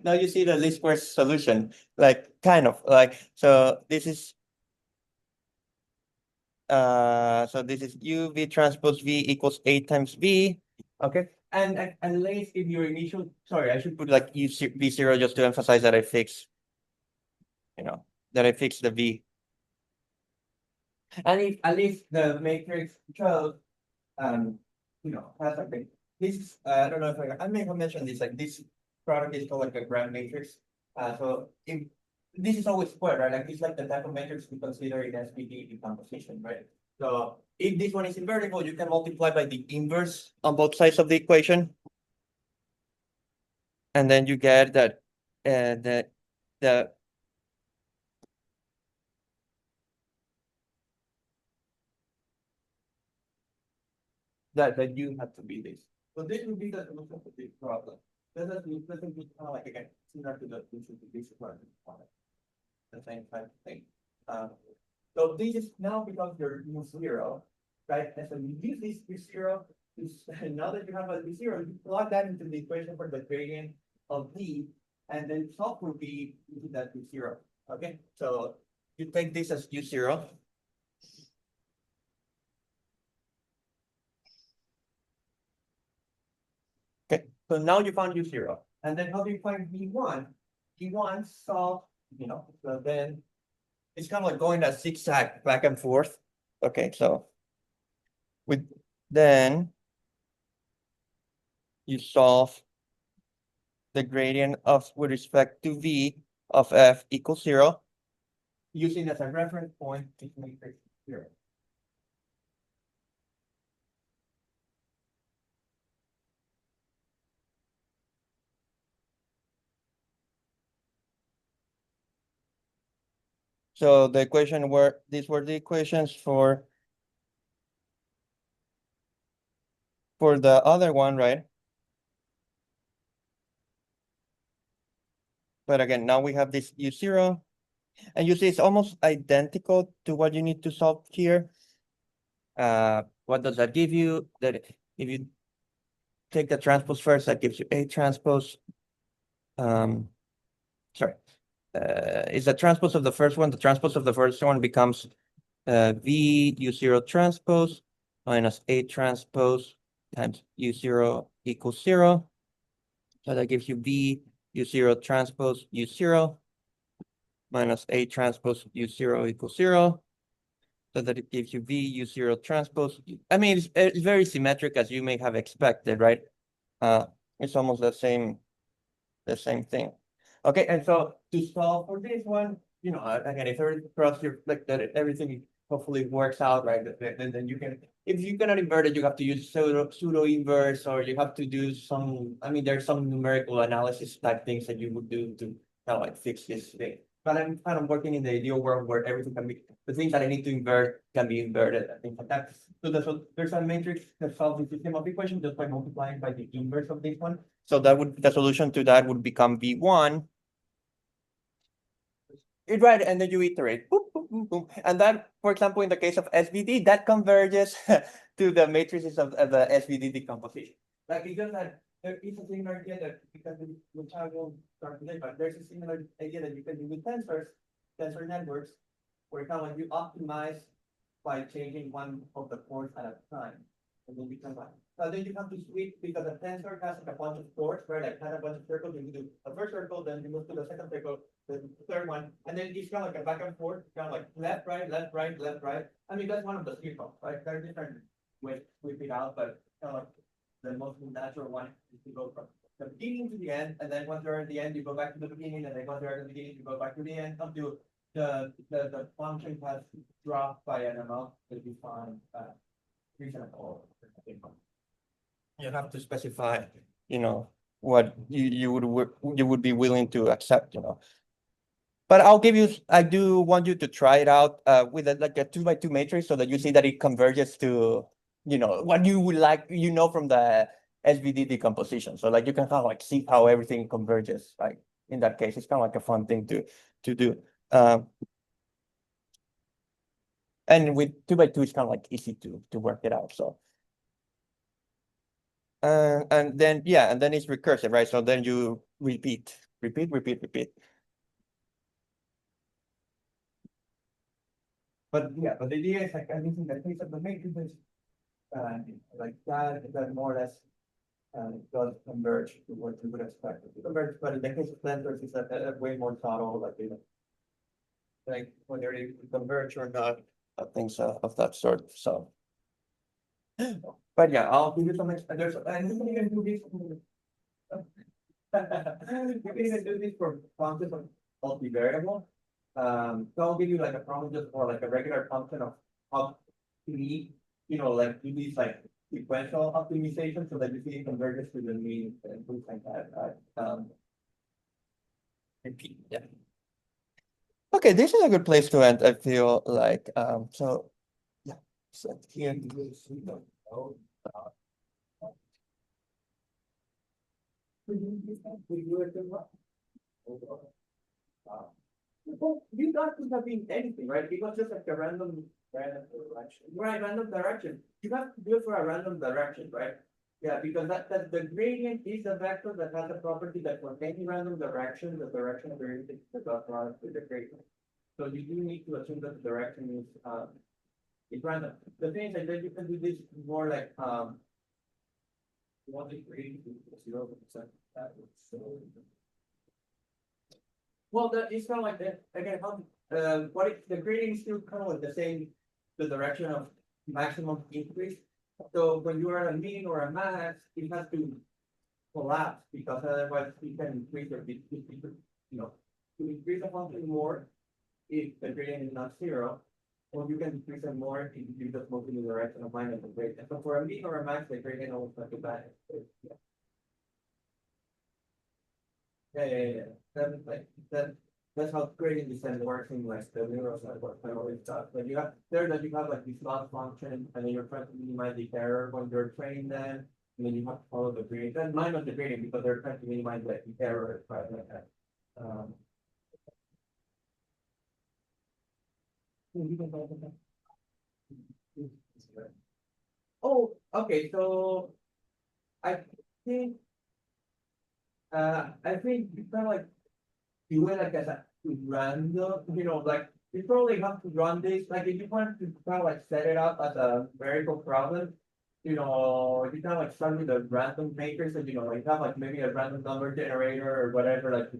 Now you see the least squares solution, like kind of like, so this is so this is U V transpose V equals A times V. Okay. And unless if your initial, sorry, I should put like U V0 just to emphasize that I fix, you know, that I fix the V. And if at least the matrix shows, you know, has like this, I don't know if I may have mentioned this, like this product is called like a grand matrix. So if this is always square, right? Like it's like the type of matrix we consider in SPD decomposition, right? So if this one is invertible, you can multiply by the inverse on both sides of the equation. And then you get that the that you have to be this. So this will be the solution to this problem. This is kind of like again similar to the solution to this problem. The same type of thing. So this is now becomes your U0, right? And so you use this U0. Now that you have a U0, you plug that into the equation for the gradient of V, and then solve for V into that U0. Okay, so you take this as U0. Okay, so now you found U0. And then how do you find V1? V1 solve, you know, so then it's kind of like going a zigzag back and forth. Okay, so with then you solve the gradient of with respect to V of F equals 0, using as a reference point this matrix 0. So the equation were, these were the equations for the other one, right? But again, now we have this U0, and you see it's almost identical to what you need to solve here. What does that give you? That if you take the transpose first, that gives you A transpose. Sorry, is the transpose of the first one. The transpose of the first one becomes V U0 transpose minus A transpose times U0 equals 0. So that gives you V U0 transpose U0 minus A transpose U0 equals 0. So that it gives you V U0 transpose. I mean, it's very symmetric as you may have expected, right? It's almost the same thing. Okay, and so to solve for this one, you know, again, if everything cross your like that everything hopefully works out, right? Then you can, if you cannot invert it, you have to use pseudo inverse, or you have to do some. I mean, there's some numerical analysis type things that you would do to kind of like fix this thing. But I'm kind of working in the ideal world where everything can be, the things that I need to invert can be inverted and things like that. So there's a matrix that solves the system of equation just by multiplying by the inverse of this one. So that would, the solution to that would become V1. Right, and then you iterate, boop, boop, boop, boop. And that, for example, in the case of SVD, that converges to the matrices of the SVD decomposition. Like it's just that there is a similar idea that, because we try to start today, but there's a similar idea that you can do with tensor networks, where kind of like you optimize by changing one of the cores at a time, and then you can like. So then you have to switch, because a tensor has like a bunch of cores, right? Like kind of a bunch of circles. You do the first circle, then you move to the second circle, the third one, and then it's kind of like a back and forth, kind of like left, right, left, right, left, right. I mean, that's one of the circles, right? There are different ways to sweep it out, but kind of like the most natural one is to go from the beginning to the end, and then once you're at the end, you go back to the beginning, and then once you're at the beginning, you go back to the end until the function has dropped by an amount that you find reasonable. You have to specify, you know, what you would be willing to accept, you know. But I'll give you, I do want you to try it out with like a 2x2 matrix so that you see that it converges to, you know, what you would like, you know, from the SVD decomposition. So like you can kind of like see how everything converges. Like in that case, it's kind of like a fun thing to do. And with 2x2, it's kind of like easy to work it out. So. And then, yeah, and then it's recursive, right? So then you repeat. But yeah, but the idea is like, at least in the case of the matrices, like that more or less does converge to what you would expect it to converge. But in the case of tensors, it's a way more subtle, like, you know, like whether it converge or not, things of that sort. So, but yeah, I'll give you some. There's, and you can even do this. You can even do this for functions of multivariable. So I'll give you like a problem just for like a regular function of optimi, you know, like do these like sequential optimization so that you see it converges to the mean and things like that. Repeat, yeah. Okay, this is a good place to end, I feel like. So yeah, so here. Well, you got to have been anything, right? It was just like a random direction. Right, random direction. You have to do it for a random direction, right? Yeah, because that the gradient is a vector that has a property that for any random direction, the direction of the gradient is the dot product with the gradient. So you do need to assume that the direction is random. The thing is that you can do this more like you want the gradient to be 0%. Well, it's kind of like that again. What if the gradient is still kind of like the same, the direction of maximum increase. So when you are a mean or a max, it has to collapse because otherwise you can increase or decrease. You know, to increase a function more if the gradient is not 0, or you can decrease it more if you just move in the direction of minus the gradient. So for a mean or a max, the gradient always has to balance. Yeah. That's how gradient descent works in like the neuroscience and all this stuff. But you have you have like this loss function, and then you're trying to minimize the error when you're training them, and then you have to follow the gradient. That's minus the gradient because they're trying to minimize like the error, right? Like that. Oh, okay. So I think you kind of like do it like as a random, you know, like you probably have to run this, like if you want to kind of like set it up as a variable problem, you know, you kind of like start with a random matrix and, you know, like you have like maybe a random number generator or whatever, like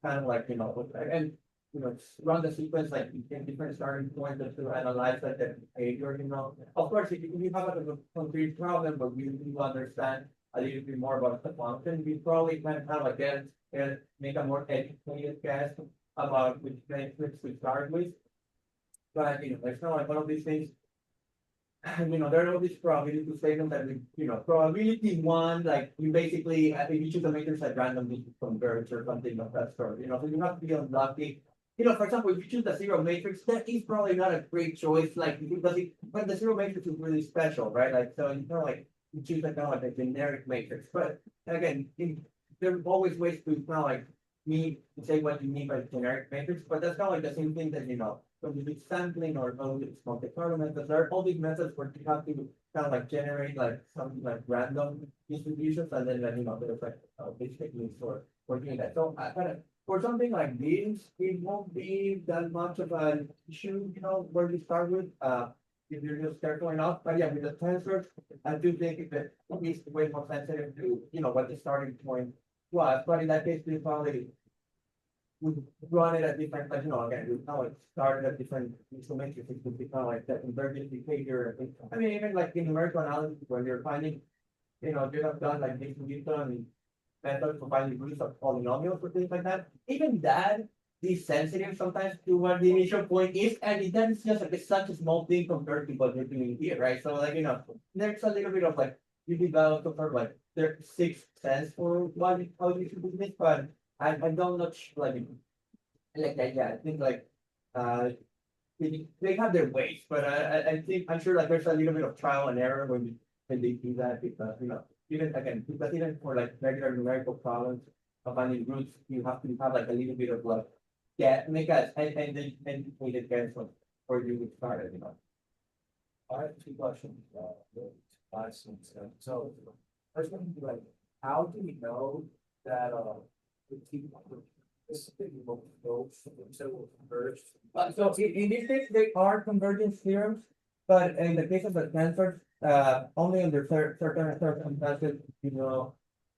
kind of like, you know, and, you know, run the sequence like in different starting points to analyze like the behavior, you know. Of course, if you have like a concrete problem, but we need to understand a little bit more about the function, we probably can have again and make a more educated guess about which matrix to start with. But, you know, it's not like one of these things, you know, there are all these probability statements that we, you know, probability one, like you basically, if you choose a matrix that randomly converge or something of that sort, you know, so you have to be unlucky. You know, for example, if you choose the zero matrix, that is probably not a great choice, like, because but the zero matrix is really special, right? Like, so you know, like, you choose like kind of like a generic matrix, but again, there are always ways to kind of like say what you mean by generic matrix, but that's kind of like the same thing that, you know, when you do sampling or it's Monte Carlo methods, there are all these methods where you have to kind of like generate like some like random distributions and then you know there's like these techniques for doing that. So I kind of for something like this, it won't be that much of an issue, you know, where you start with if you're just careful enough. But yeah, with the tensors, I do think that it needs to way more sensitive to, you know, what the starting point was. But in that case, we probably we run it at different, like, you know, again, we kind of like started at different instruments, it would be kind of like that convergent behavior. I mean, even like in numerical analysis, when you're finding, you know, you have done like distribution methods for finding roots of polynomials or things like that. Even that is sensitive sometimes to what the initial point is, and that's just like it's such a small thing compared to what you're doing here, right? So like, you know, there's a little bit of like you develop sort of like there's sixth sense for what how you should do this, but I don't know like that, yeah, I think like uh they have their ways, but I think I'm sure like there's a little bit of trial and error when they do that because, you know, even again, because even for like regular numerical problems of finding roots, you have to have like a little bit of like make a and then educated guess before you would start it, you know. I have two questions, so, first one would be like, how do we know that, the people, this thing will go, so will converge? So in this case, they are convergence theorems, but in the case of the tensors, only under certain circumstances, you know,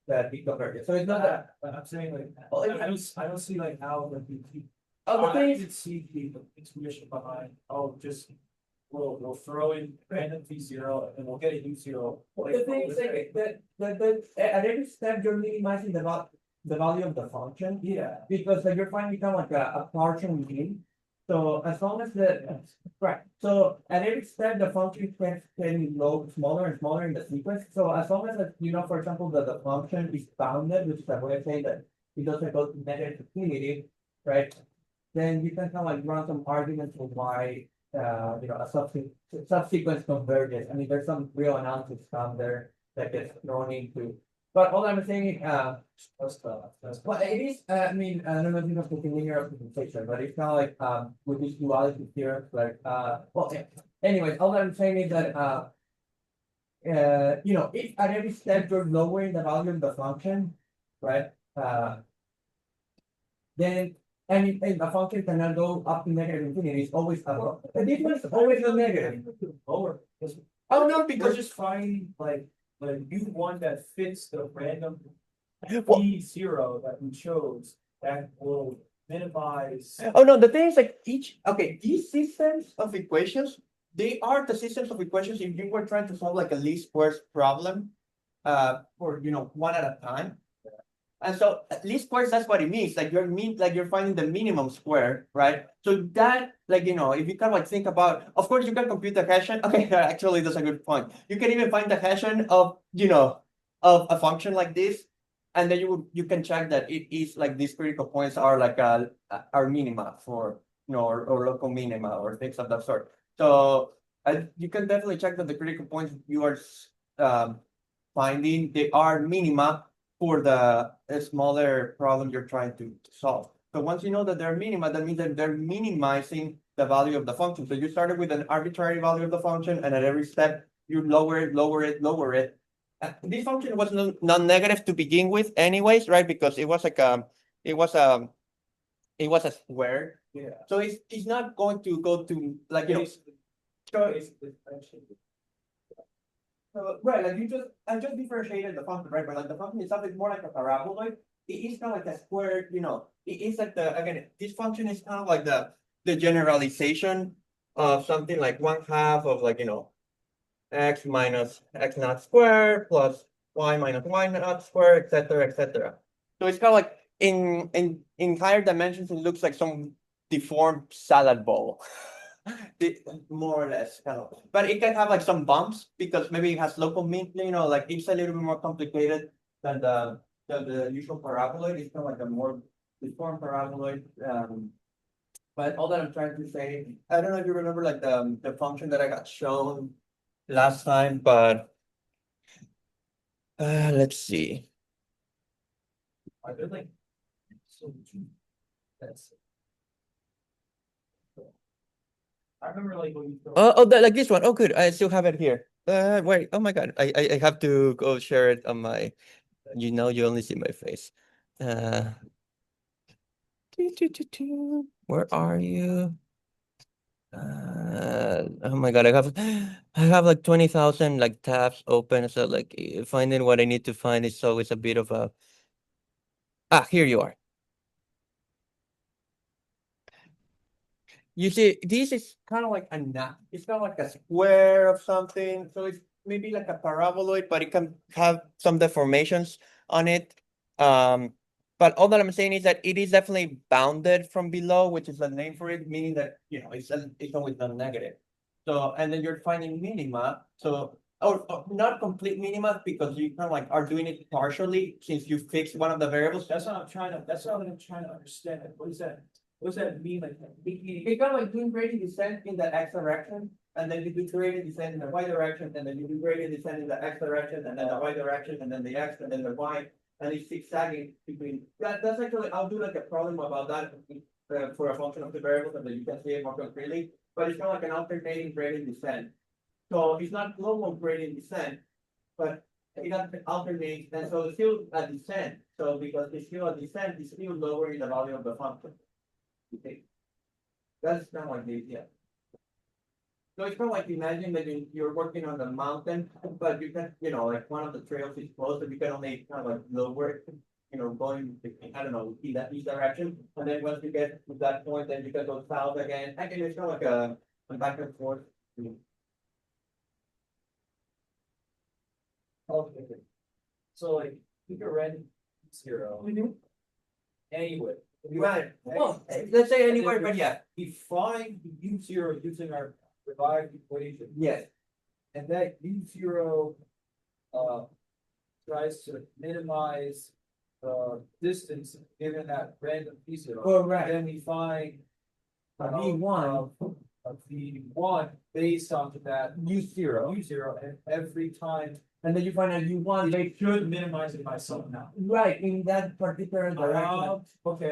that we converge. So it's not that. But I'm saying like, Well, I don't see like how like you. Oh, the I thing is, could see the intuition behind, oh, just. We'll throw in random V zero and we'll get a U zero. the thing is like that at every step you're minimizing the value of the function. Yeah. Because like you're finding kind of like a partial mean. So as long as the right, so at every step the function gets getting smaller and smaller in the sequence. So as long as you know, for example, that the function is bounded, which is a way of saying that it doesn't go to negative infinity, right? Then you can kind of like run some arguments for why you know, a subsequence converges. I mean, there's some real analysis down there that gets thrown into. But all I'm saying, well, it is. I mean, I don't know if you have to linear optimization, but it's kind of like with these duality theorems, like well, anyways, all I'm saying is that you know, if at every step you're lowering the value of the function, right? Then and the function cannot go up to negative infinity. It's always up. The difference is always a negative. Lower. Because Oh no, because because just find like U one that fits the random well, V zero that we chose that will minimize. oh no, the thing is like these systems of equations, they are the systems of equations if you were trying to solve like a least squares problem, for you know one at a time. And so at least squares, that's what it means. Like you're finding the minimum square, right? So that, like, you know, if you kind of like think about, of course you can compute the Hessian. Okay, actually that's a good point. You can even find the Hessian of, you know, of a function like this, and then you can check that it is like these critical points are like are minima for, you know, or local minima or things of that sort. So you can definitely check that the critical points you are finding, they are minima for the smaller problem you're trying to solve. So once you know that they're minima, that means that they're minimizing the value of the function. So you started with an arbitrary value of the function, and at every step you lower it, lower it, lower it. This function was non-negative to begin with, anyways, right? Because it was like it was a square. Yeah. So it's not going to go to like, you know. Basically, Right, like I just differentiated the function, right? But like the function itself is more like a paraboloid. It is kind of like a square, it is like again, this function is kind of like the generalization of something like 1/2 of like, x minus x naught squared plus y minus y naught squared, etc., etc. So it's kind of like in higher dimensions, it looks like some deformed salad bowl. More or less, kind of. But it can have like some bumps because maybe it has local mean, like it's a little bit more complicated than the usual paraboloid. It's kind of like a more deformed paraboloid. But all that I'm trying to say, I don't know if you remember like the function that I got shown last time, but let's see. I feel like. So, that's. I remember like when you. Like this one. Oh, good. I still have it here. Wait. Oh my God. I have to go share it on my. You only see my face. Where are you? Oh my God. I have like 20,000 like tabs open. So like finding what I need to find is always a bit of a. Here you are. You see, this is kind of like it's kind of like a square of something. So it's maybe like a paraboloid, but it can have some deformations on it. But all that I'm saying is that it is definitely bounded from below, which is the name for it, meaning that, it's always non-negative. So, and then you're finding minima. So, or not complete minima because you kind of like are doing it partially since you fixed one of the variables. That's what I'm trying to understand. What is that? What does that mean? Like, You kind of like doing gradient descent in the x direction, and then you do gradient descent in the y direction, and then you do gradient descent in the x direction, and then the y direction, and then the x, and then the y, and it's zigzagging between. That's actually, I'll do like a problem about that for a function of the variables, and then you can see it more concretely. But it's kind of like an alternating gradient descent. So it's not global gradient descent, but it alternates, and so it's still a descent. So because it's still a descent, it's still lowering the value of the function. Okay. That's kind of like the idea. So it's kind of like imagine that you're working on the mountain, but you can, like one of the trails is closed, but you can only kind of like lower it, going, I don't know, in that each direction. And then once you get to that point, then you can go south again. Again, it's kind of like a back and forth. okay. So like, you can rent 0 anyway. Right. Well, let's say anywhere, but yeah. Define U0 using our revived equation. Yes. And that U0 tries to minimize the distance given that random P0. Correct. Then we find V1 of V1 based on that U0. U0, and every time And then you find a U1 they should minimize it by some amount. right in that particular direction. Okay.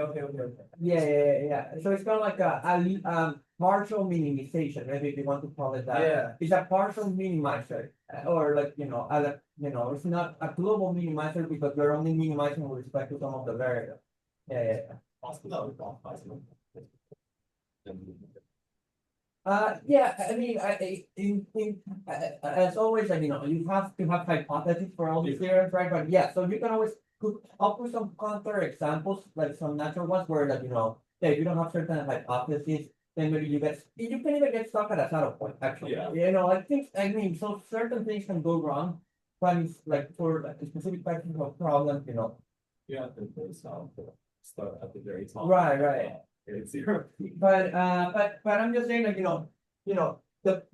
Yeah. So it's kind of like a partial minimization, maybe if you want to call it that. Yeah. It's a partial minimizer, or like, it's not a global minimizer because you're only minimizing with respect to some of the variables. Yeah. Yeah, I mean, as always, like, you have to have hypotheses for all these theorems, right? But yeah, so you can always put up with some counter examples, like some natural ones where, like, yeah, if you don't have certain hypotheses, then maybe you can even get stuck at a saddle point, actually. Yeah. So certain things can go wrong, but it's like for like, a specific technical problem, Yeah, the start at the very top. Right. It's 0. But I'm just saying, like,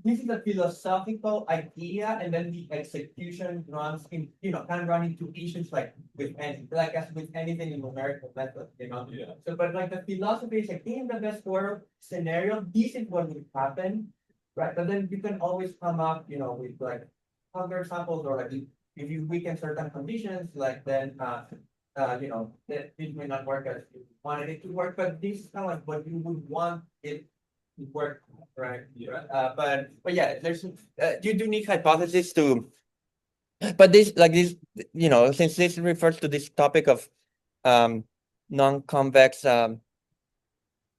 this is a philosophical idea, and then the execution runs in, can run into issues like as with anything in numerical methods, Yeah. So, but like the philosophy is like in the best world scenario, this is what would happen, right? But then you can always come up, with like other examples, or like if you weaken certain conditions, like then that it may not work as you wanted it to work, but this is kind of like what you would want it to work, right? Yeah. But yeah, there's you do need hypotheses to, but this, since this refers to this topic of non-convex